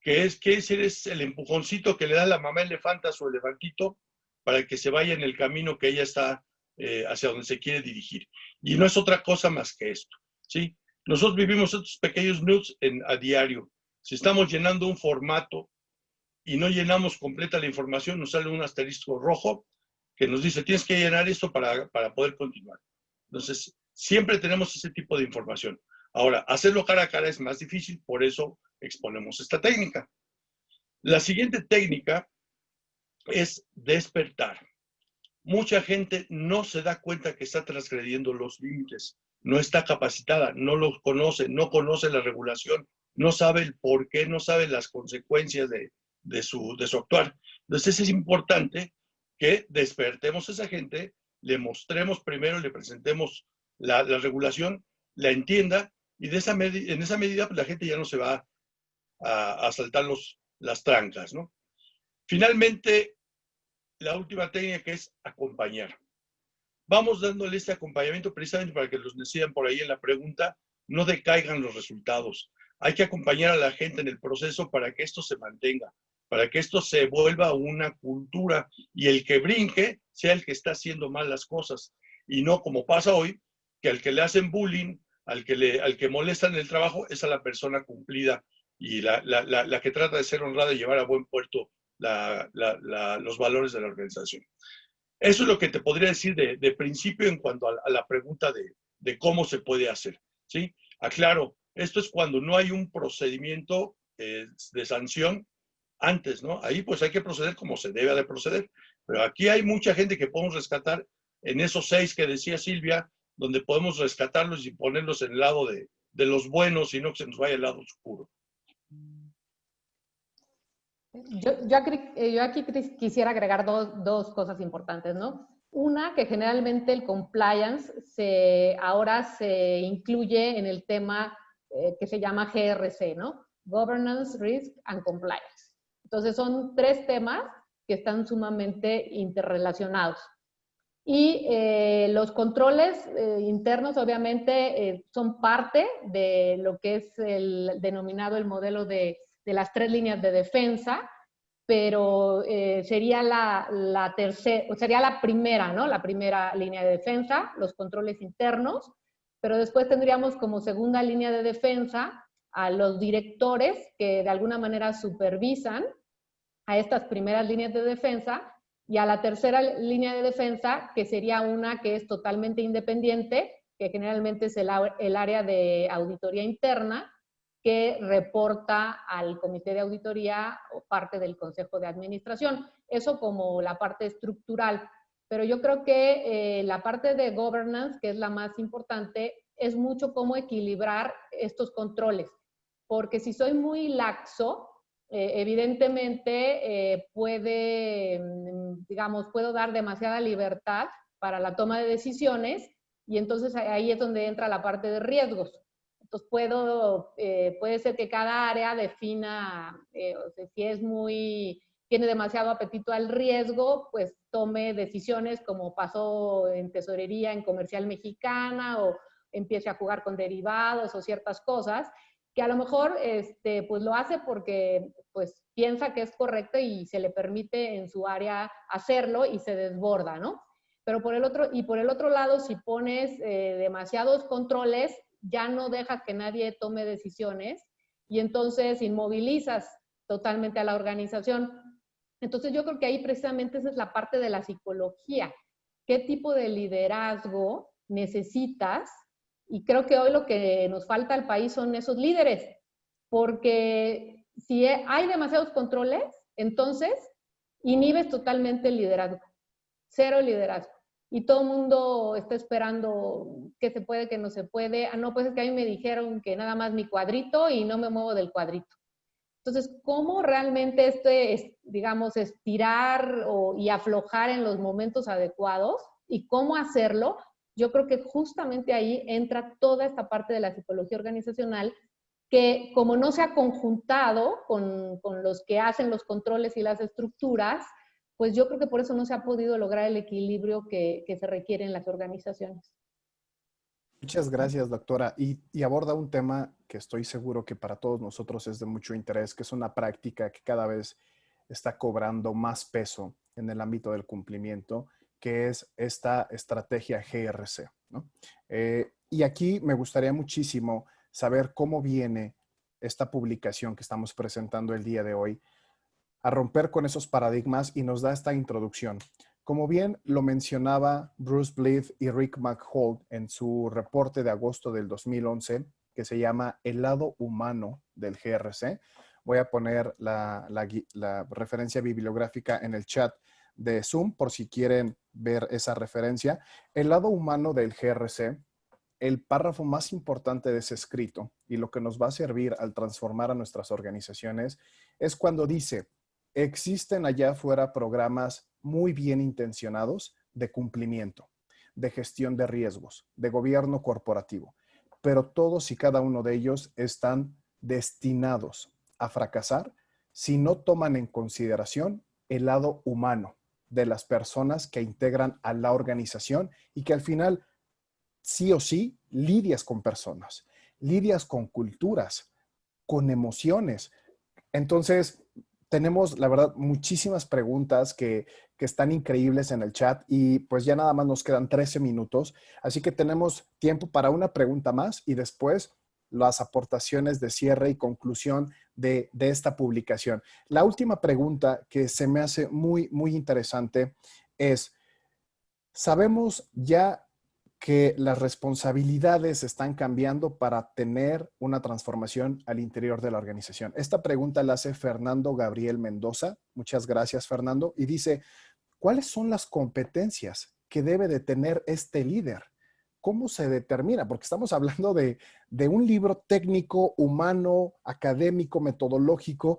que es el empujoncito que le da la mamá elefanta a su elefantito para que se vaya en el camino que ella está hacia donde se quiere dirigir. Y no es otra cosa más que esto, ¿sí? Nosotros vivimos estos pequeños nudges a diario. Si estamos llenando un formato y no llenamos completa la información, nos sale un asterisco rojo que nos dice, tienes que llenar esto para poder continuar. Entonces, siempre tenemos ese tipo de información. Ahora, hacerlo cara a cara es más difícil, por eso exponemos esta técnica. La siguiente técnica es despertar. Mucha gente no se da cuenta que está transgrediendo los límites, no está capacitada, no los conoce, no conoce la regulación, no sabe el por qué, no sabe las consecuencias de su actuar. Entonces es importante que despertemos a esa gente, le mostremos primero, le presentemos la regulación, la entienda, y en esa medida pues, la gente ya no se va a saltar las trancas, ¿no? Finalmente, la última técnica que es acompañar. Vamos dándole este acompañamiento precisamente para que los decidan por ahí en la pregunta, no decaigan los resultados. Hay que acompañar a la gente en el proceso para que esto se mantenga, para que esto se vuelva una cultura y el que brinque sea el que está haciendo mal las cosas. Y no como pasa hoy, que al que le hacen bullying, al que molestan en el trabajo, es a la persona cumplida y la que trata de ser honrada y llevar a buen puerto los valores de la organización. Eso es lo que te podría decir de principio en cuanto a la pregunta de cómo se puede hacer, ¿sí? Aclaro, esto es cuando no hay un procedimiento de sanción antes, ¿no? Ahí pues hay que proceder como se debe de proceder. Pero aquí hay mucha gente que podemos rescatar en esos 6 que decía Silvia, donde podemos rescatarlos y ponerlos en el lado de los buenos y no que se nos vaya al lado oscuro. Yo aquí quisiera agregar dos cosas importantes, ¿no? Una, que generalmente el compliance ahora se incluye en el tema que se llama GRC, ¿no? Governance, Risk and Compliance. Entonces son 3 temas que están sumamente interrelacionados. Y los controles internos, obviamente, son parte de lo que es el denominado el modelo de las 3 líneas de defensa, pero sería la tercera, sería la primera, ¿no? La primera línea de defensa, los controles internos, pero después tendríamos como segunda línea de defensa a los directores que de alguna manera supervisan a estas primeras líneas de defensa, y a la tercera línea de defensa, que sería una que es totalmente independiente, que generalmente es el área de auditoría interna, que reporta al comité de auditoría o parte del consejo de administración. Eso como la parte estructural. Pero yo creo que la parte de governance, que es la más importante, es mucho cómo equilibrar estos controles. Porque si soy muy laxo, evidentemente puedo dar demasiada libertad para la toma de decisiones, y entonces ahí es donde entra la parte de riesgos. Entonces puede ser que cada área defina, o sea, si tiene demasiado apetito al riesgo, pues tome decisiones como pasó en tesorería, en Comercial Mexicana, o empiece a jugar con derivados o ciertas cosas, que a lo mejor pues lo hace porque pues piensa que es correcto y se le permite en su área hacerlo y se desborda, ¿no? Pero por el otro lado, si pones demasiados controles, ya no dejas que nadie tome decisiones y entonces inmovilizas totalmente a la organización. Entonces yo creo que ahí precisamente esa es la parte de la psicología. ¿Qué tipo de liderazgo necesitas? Y creo que hoy lo que nos falta al país son esos líderes, porque si hay demasiados controles, entonces inhibes totalmente el liderazgo, 0 liderazgo. Y todo el mundo está esperando que se puede, que no se puede. Ah, no, pues es que a mí me dijeron que nada más mi cuadrito y no me muevo del cuadrito. Entonces, ¿cómo realmente digamos, estirar y aflojar en los momentos adecuados y cómo hacerlo? Yo creo que justamente ahí entra toda esta parte de la psicología organizacional que, como no se ha conjuntado con los que hacen los controles y las estructuras, pues yo creo que por eso no se ha podido lograr el equilibrio que se requiere en las organizaciones. Muchas gracias, doctora. Y aborda un tema que estoy seguro que para todos nosotros es de mucho interés, que es una práctica que cada vez está cobrando más peso en el ámbito del cumplimiento, que es esta estrategia GRC, ¿no? Y aquí me gustaría muchísimo saber cómo viene esta publicación que estamos presentando el día de hoy a romper con esos paradigmas y nos da esta introducción. Como bien lo mencionaba Bruce Blyth y Rick McHolt en su reporte de agosto del 2011, que se llama El lado humano del GRC. Voy a poner la referencia bibliográfica en el chat de Zoom por si quieren ver esa referencia. El lado humano del GRC, el párrafo más importante de ese escrito y lo que nos va a servir al transformar a nuestras organizaciones es cuando dice: existen allá afuera programas muy bien intencionados de cumplimiento, de gestión de riesgos, de gobierno corporativo, pero todos y cada uno de ellos están destinados a fracasar si no toman en consideración el lado humano de las personas que integran a la organización y que al final, sí o sí, lidias con personas, lidias con culturas, con emociones. Entonces, tenemos, la verdad, muchísimas preguntas que están increíbles en el chat y pues ya nada más nos quedan 13 minutos. Así que tenemos tiempo para una pregunta más y después las aportaciones de cierre y conclusión de esta publicación. La última pregunta que se me hace muy, muy interesante es: sabemos ya que las responsabilidades están cambiando para tener una transformación al interior de la organización. Esta pregunta la hace Fernando Gabriel Mendoza. Muchas gracias, Fernando. Y dice: ¿cuáles son las competencias que debe de tener este líder? ¿Cómo se determina? Porque estamos hablando de un libro técnico, humano, académico, metodológico.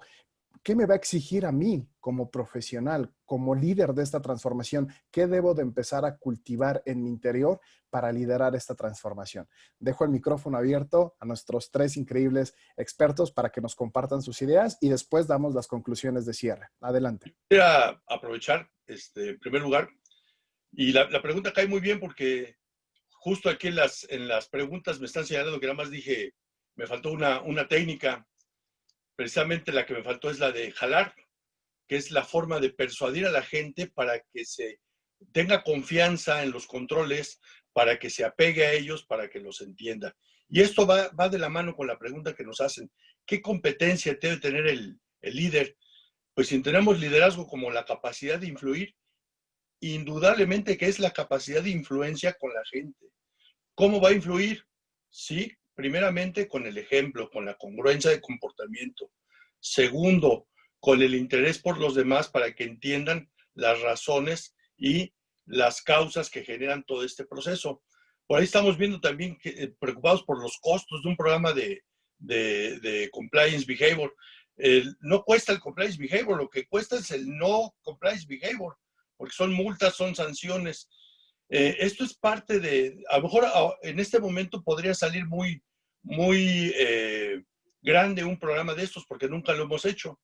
¿Qué me va a exigir a mí como profesional, como líder de esta transformación, ¿qué debo de empezar a cultivar en mi interior para liderar esta transformación? Dejo el micrófono abierto a nuestros 3 increíbles expertos para que nos compartan sus ideas y después damos las conclusiones de cierre. Adelante. Quisiera aprovechar, en primer lugar, y la pregunta cae muy bien porque justo aquí en las preguntas me están señalando que nada más dije, me faltó una técnica. Precisamente la que me faltó es la de jalar, que es la forma de persuadir a la gente para que se tenga confianza en los controles, para que se apegue a ellos, para que los entienda. Y esto va de la mano con la pregunta que nos hacen. ¿Qué competencia debe tener el líder? Pues si tenemos liderazgo como la capacidad de influir, indudablemente que es la capacidad de influencia con la gente. ¿Cómo va a influir? Sí, primeramente con el ejemplo, con la congruencia de comportamiento. Segundo, con el interés por los demás para que entiendan las razones y las causas que generan todo este proceso. Por ahí estamos viendo también que, preocupados por los costos de un programa de compliance behavior. No cuesta el compliance behavior, lo que cuesta es el no compliance behavior, porque son multas, son sanciones. Esto es parte de, a lo mejor en este momento podría salir muy grande un programa de estos porque nunca lo hemos hecho,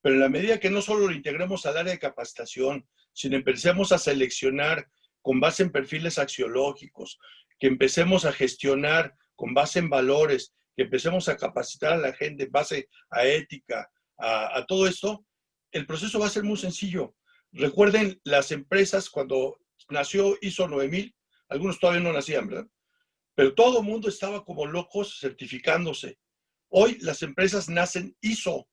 pero en la medida que no solo lo integremos al área de capacitación, sino empecemos a seleccionar con base en perfiles axiológicos, que empecemos a gestionar con base en valores, que empecemos a capacitar a la gente en base a ética, a todo esto, el proceso va a ser muy sencillo. Recuerden las empresas cuando nació ISO 9000, algunos todavía no nacían, ¿verdad? Pero todo el mundo estaba como locos certificándose. Hoy las empresas nacen ISO.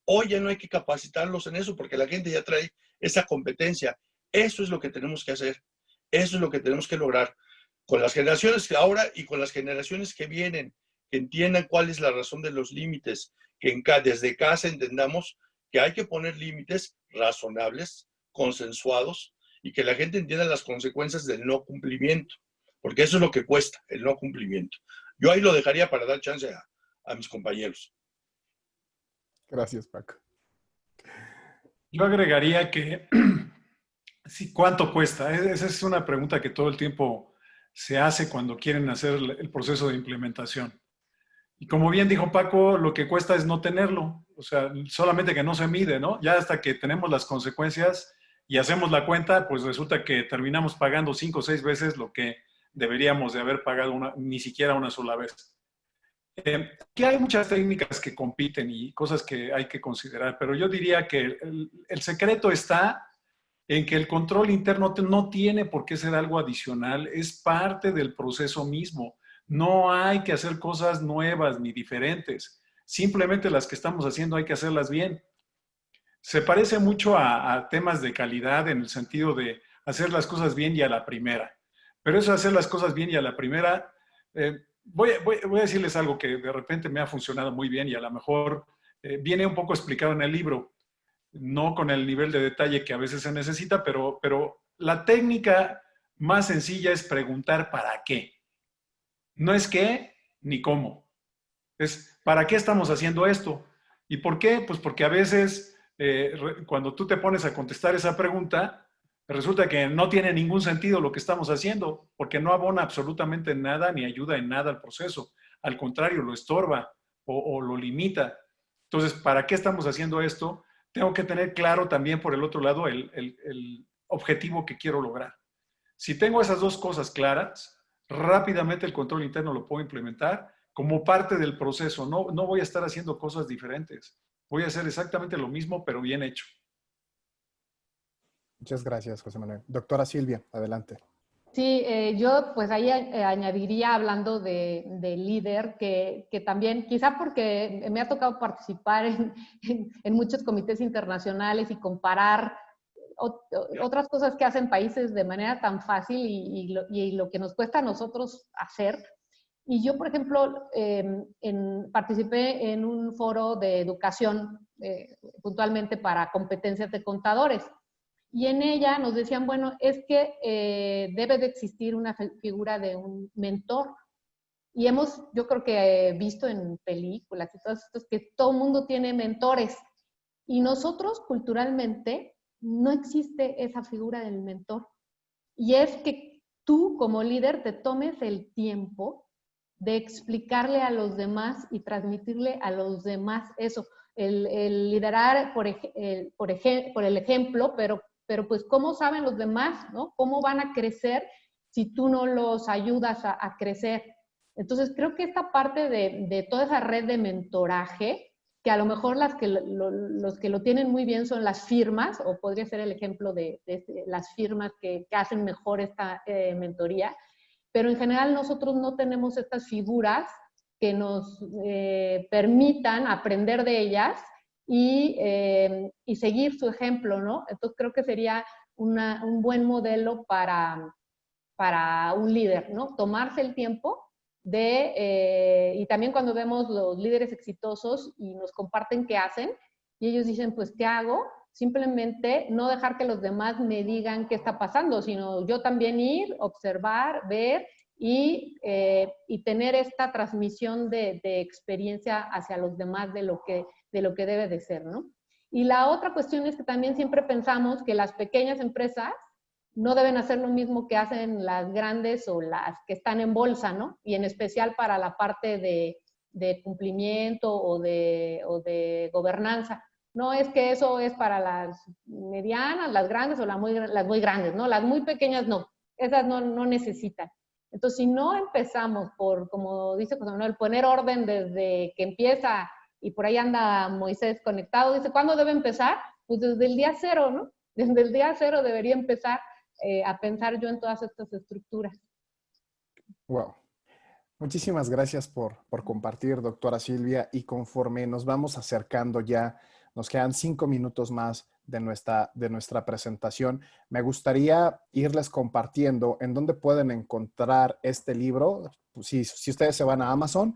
Hoy ya no hay que capacitarlos en eso porque la gente ya trae esa competencia. Eso es lo que tenemos que hacer. Eso es lo que tenemos que lograr. Con las generaciones que ahora y con las generaciones que vienen, que entiendan cuál es la razón de los límites, que desde casa entendamos que hay que poner límites razonables, consensuados, y que la gente entienda las consecuencias del no cumplimiento, porque eso es lo que cuesta, el no cumplimiento. Yo ahí lo dejaría para dar chance a mis compañeros. Gracias, Paco. Yo agregaría que, sí, ¿cuánto cuesta? Esa es una pregunta que todo el tiempo se hace cuando quieren hacer el proceso de implementación. Y como bien dijo Paco, lo que cuesta es no tenerlo, o sea, solamente que no se mide, ¿no? Ya hasta que tenemos las consecuencias y hacemos la cuenta, pues resulta que terminamos pagando 5 o 6 veces lo que deberíamos de haber pagado ni siquiera una sola vez. Aquí hay muchas técnicas que compiten y cosas que hay que considerar, pero yo diría que el secreto está en que el control interno no tiene por qué ser algo adicional, es parte del proceso mismo. No hay que hacer cosas nuevas ni diferentes. Simplemente las que estamos haciendo hay que hacerlas bien. Se parece mucho a temas de calidad en el sentido de hacer las cosas bien y a la primera. Pero eso de hacer las cosas bien y a la primera, voy a decirles algo que de repente me ha funcionado muy bien y a lo mejor viene un poco explicado en el libro, no con el nivel de detalle que a veces se necesita, pero la técnica más sencilla es preguntar ¿para qué? No es qué ni cómo. Es ¿para qué estamos haciendo esto? ¿Y por qué? Pues porque a veces cuando tú te pones a contestar esa pregunta, resulta que no tiene ningún sentido lo que estamos haciendo, porque no abona absolutamente nada ni ayuda en nada al proceso. Al contrario, lo estorba o lo limita. Entonces, ¿para qué estamos haciendo esto? Tengo que tener claro también por el otro lado el objetivo que quiero lograr. Si tengo esas dos cosas claras, rápidamente el control interno lo puedo implementar como parte del proceso. No voy a estar haciendo cosas diferentes. Voy a hacer exactamente lo mismo, pero bien hecho. Muchas gracias, José Manuel. Doctora Silvia, adelante. Sí, yo pues ahí añadiría, hablando de líder, que también, quizá porque me ha tocado participar en muchos comités internacionales y comparar otras cosas que hacen países de manera tan fácil y lo que nos cuesta a nosotros hacer. Y yo, por ejemplo, participé en un foro de educación puntualmente para competencias de contadores. Y en ella nos decían, bueno, es que debe de existir una figura de un mentor. Y yo creo que visto en películas y todo esto, que todo el mundo tiene mentores. Y nosotros culturalmente no existe esa figura del mentor. Y es que tú como líder te tomes el tiempo de explicarle a los demás y transmitirle a los demás eso. El liderar por el ejemplo, pero pues ¿cómo saben los demás, ¿no? ¿Cómo van a crecer si tú no los ayudas a crecer? Entonces creo que esta parte de toda esa red de mentoraje, que a lo mejor los que lo tienen muy bien son las firmas, o podría ser el ejemplo de las firmas que hacen mejor esta mentoría, pero en general nosotros no tenemos estas figuras que nos permitan aprender de ellas y seguir su ejemplo, ¿no? Entonces creo que sería un buen modelo para un líder, ¿no? Tomarse el tiempo y también cuando vemos los líderes exitosos y nos comparten qué hacen, y ellos dicen, pues, ¿qué hago? Simplemente no dejar que los demás me digan qué está pasando, sino yo también ir, observar, ver y tener esta transmisión de experiencia hacia los demás de lo que debe de ser, ¿no? Y la otra cuestión es que también siempre pensamos que las pequeñas empresas no deben hacer lo mismo que hacen las grandes o las que están en bolsa, ¿no? Y en especial para la parte de cumplimiento o de gobernanza. No es que eso es para las medianas, las grandes o las muy grandes, ¿no? Las muy pequeñas no, esas no necesitan. Entonces, si no empezamos por, como dice José Manuel, poner orden desde que empieza, y por ahí anda Moisés conectado, dice, ¿cuándo debe empezar? Pues desde el día cero, ¿no? Desde el día cero debería empezar a pensar yo en todas estas estructuras. Wow. Muchísimas gracias por compartir, doctora Silvia. Y conforme nos vamos acercando ya, nos quedan 5 minutos más de nuestra presentación. Me gustaría irles compartiendo en dónde pueden encontrar este libro. Si ustedes se van a Amazon,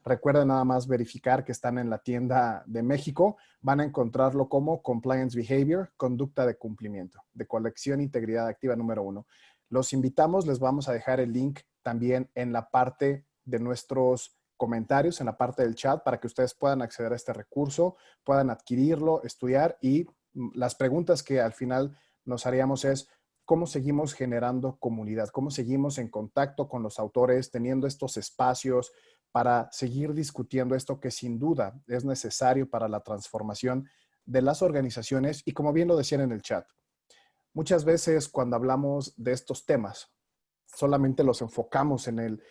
recuerden nada más verificar que están en la tienda de México. Van a encontrarlo como Compliance Behavior, Conducta de Cumplimiento, de Colección Integridad Activa número 1. Los invitamos, les vamos a dejar el link también en la parte de nuestros comentarios, en la parte del chat, para que ustedes puedan acceder a este recurso, puedan adquirirlo, estudiar, y las preguntas que al final nos haríamos es: ¿cómo seguimos generando comunidad? ¿Cómo seguimos en contacto con los autores, teniendo estos espacios para seguir discutiendo esto que sin duda es necesario para la transformación de las organizaciones? Y como bien lo decían en el chat, muchas veces cuando hablamos de estos temas, solamente los enfocamos en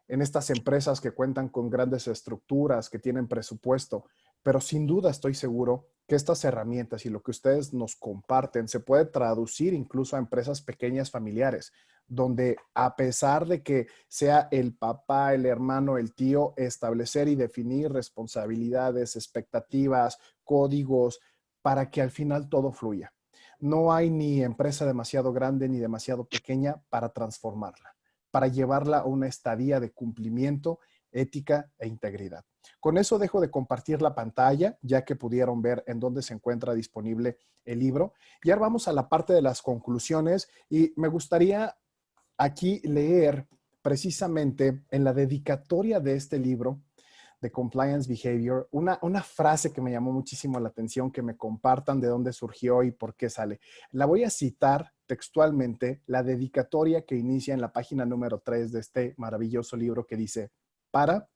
estas empresas que cuentan con grandes estructuras, que tienen presupuesto, pero sin duda estoy seguro que estas herramientas y lo que ustedes nos comparten se puede traducir incluso a empresas pequeñas familiares, donde a pesar de que sea el papá, el hermano, el tío, establecer y definir responsabilidades, expectativas, códigos, para que al final todo fluya. No hay ni empresa demasiado grande ni demasiado pequeña para transformarla, para llevarla a una estadía de cumplimiento, ética e integridad. Con eso dejo de compartir la pantalla, ya que pudieron ver en dónde se encuentra disponible el libro. Y ahora vamos a la parte de las conclusiones, y me gustaría aquí leer precisamente en la dedicatoria de este libro de Compliance Behavior, una frase que me llamó muchísimo la atención, que me compartan de dónde surgió y por qué sale. La voy a citar textualmente, la dedicatoria que inicia en la página número 3 de este maravilloso libro, que dice: para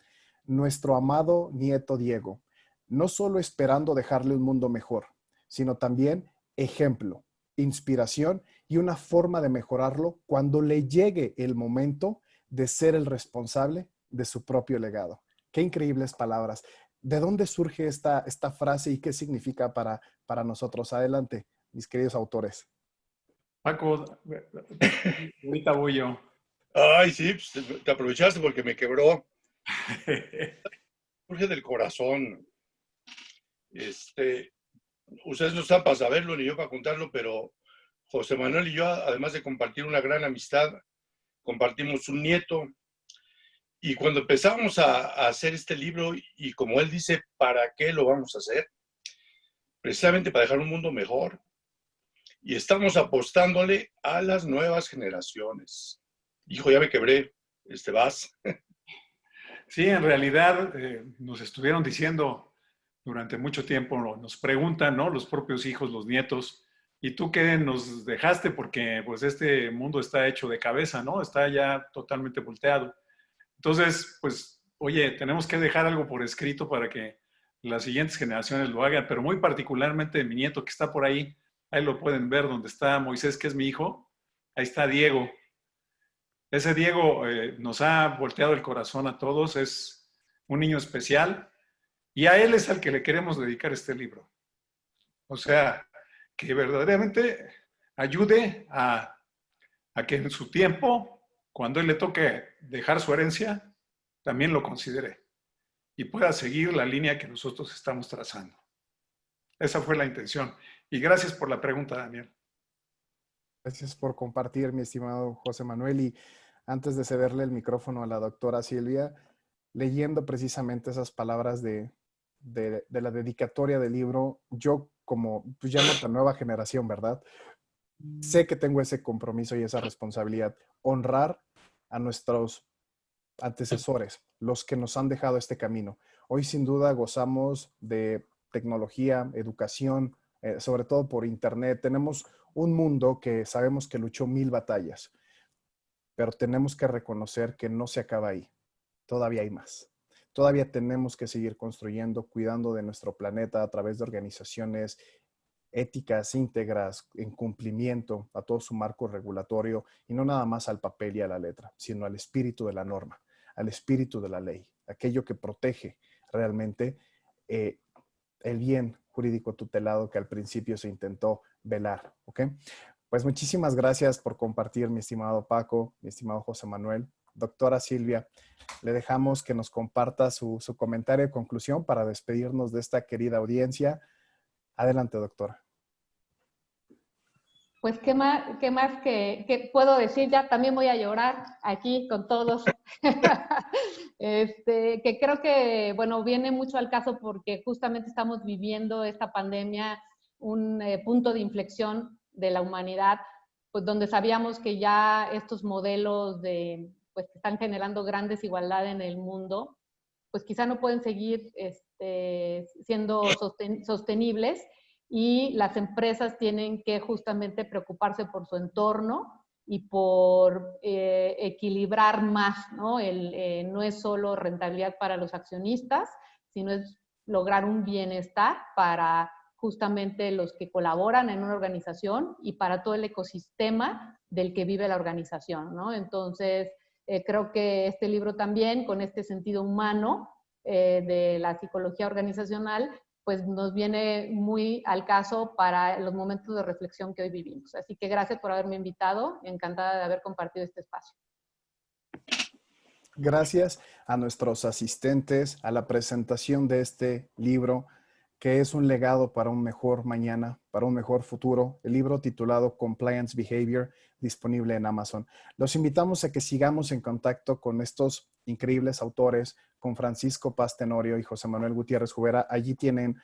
nuestro amado nieto Diego, no solo esperando dejarle un mundo mejor, sino también ejemplo, inspiración y una forma de mejorarlo cuando le llegue el momento de ser el responsable de su propio legado. Qué increíbles palabras. ¿De dónde surge esta frase y qué significa para nosotros? Adelante, mis queridos autores. Paco, ahorita voy yo. Ay, sí, pues, te aprovechaste porque me quebró. Surge del corazón. Ustedes no están para saberlo ni yo para contarlo, pero José Manuel y yo, además de compartir una gran amistad, compartimos un nieto. Y cuando empezamos a hacer este libro, y como él dice, ¿para qué lo vamos a hacer? Precisamente para dejar un mundo mejor. Y estamos apostándole a las nuevas generaciones. Hijo, ya me quebré. Vas. Sí, en realidad nos estuvieron diciendo durante mucho tiempo nos preguntan, ¿no? Los propios hijos, los nietos, ¿y tú qué nos dejaste? Porque pues este mundo está hecho de cabeza, ¿no? Está ya totalmente volteado. Entonces, pues, oye, tenemos que dejar algo por escrito para que las siguientes generaciones lo hagan, pero muy particularmente mi nieto que está por ahí lo pueden ver, donde está Moisés, que es mi hijo, ahí está Diego. Ese Diego nos ha volteado el corazón a todos, es un niño especial y a él es al que le queremos dedicar este libro. O sea, que verdaderamente ayude a que en su tiempo, cuando él le toque dejar su herencia, también lo considere y pueda seguir la línea que nosotros estamos trazando. Esa fue la intención. Y gracias por la pregunta, Daniel. Gracias por compartir, mi estimado José Manuel. Y antes de cederle el micrófono a la doctora Silvia, leyendo precisamente esas palabras de la dedicatoria del libro, yo como pues ya no tan nueva generación, ¿verdad? Sé que tengo ese compromiso y esa responsabilidad, honrar a nuestros antecesores, los que nos han dejado este camino. Hoy sin duda gozamos de tecnología, educación, sobre todo por internet. Tenemos un mundo que sabemos que luchó 1000 batallas, pero tenemos que reconocer que no se acaba ahí. Todavía hay más. Todavía tenemos que seguir construyendo, cuidando de nuestro planeta a través de organizaciones éticas íntegras, en cumplimiento a todo su marco regulatorio y no nada más al papel y a la letra, sino al espíritu de la norma, al espíritu de la ley, aquello que protege realmente el bien jurídico tutelado que al principio se intentó velar. ¿Ok? Pues muchísimas gracias por compartir, mi estimado Paco, mi estimado José Manuel. Doctora Silvia, le dejamos que nos comparta su comentario de conclusión para despedirnos de esta querida audiencia. Adelante, doctora. Pues, ¿qué más que puedo decir? Ya también voy a llorar aquí con todos. Que creo que, bueno, viene mucho al caso porque justamente estamos viviendo esta pandemia, un punto de inflexión de la humanidad, pues donde sabíamos que ya estos modelos pues que están generando gran desigualdad en el mundo, pues quizá no pueden seguir siendo sostenibles y las empresas tienen que justamente preocuparse por su entorno y por equilibrar más, ¿no? No es solo rentabilidad para los accionistas, sino es lograr un bienestar para justamente los que colaboran en una organización y para todo el ecosistema del que vive la organización, ¿no? Entonces, creo que este libro también, con este sentido humano de la psicología organizacional, pues nos viene muy al caso para los momentos de reflexión que hoy vivimos. Así que gracias por haberme invitado, encantada de haber compartido este espacio. Gracias a nuestros asistentes a la presentación de este libro, que es un legado para un mejor mañana, para un mejor futuro. El libro titulado Compliance Behavior, disponible en Amazon. Los invitamos a que sigamos en contacto con estos increíbles autores, con Francisco Paz Tenorio y José Manuel Gutiérrez Jubera. Allí tienen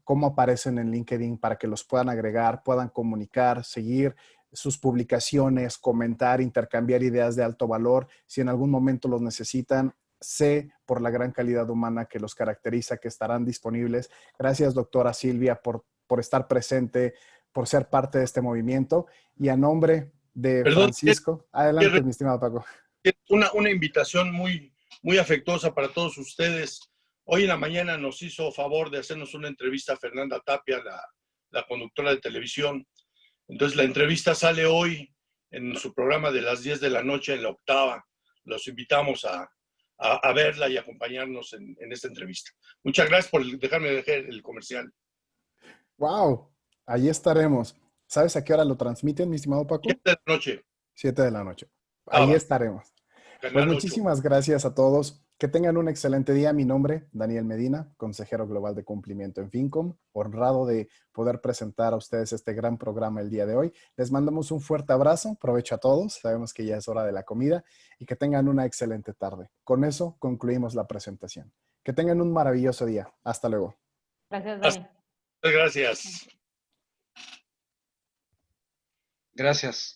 cómo aparecen en LinkedIn para que los puedan agregar, puedan comunicar, seguir sus publicaciones, comentar, intercambiar ideas de alto valor. Si en algún momento los necesitan, sé por la gran calidad humana que los caracteriza que estarán disponibles. Gracias, doctora Silvia, por estar presente, por ser parte de este movimiento. Y a nombre de Francisco, adelante, mi estimado Paco. Una invitación muy, muy afectuosa para todos ustedes. Hoy en la mañana nos hizo favor de hacernos una entrevista a Fernanda Tapia, la conductora de televisión. Entonces la entrevista sale hoy en su programa de las 10 de la noche en La Octava. Los invitamos a verla y acompañarnos en esta entrevista. Muchas gracias por dejarme dejar el comercial. ¡Wow! Allí estaremos. ¿Sabes a qué hora lo transmiten, mi estimado Paco? 7 de la noche. 7 de la noche. Ahí estaremos. Pues muchísimas gracias a todos. Que tengan un excelente día. Mi nombre, Daniel Medina, consejero global de cumplimiento en Fincom. Honrado de poder presentar a ustedes este gran programa el día de hoy. Les mandamos un fuerte abrazo. Provecho a todos. Sabemos que ya es hora de la comida y que tengan una excelente tarde. Con eso concluimos la presentación. Que tengan un maravilloso día. Hasta luego. Gracias, Dani. Gracias. Gracias.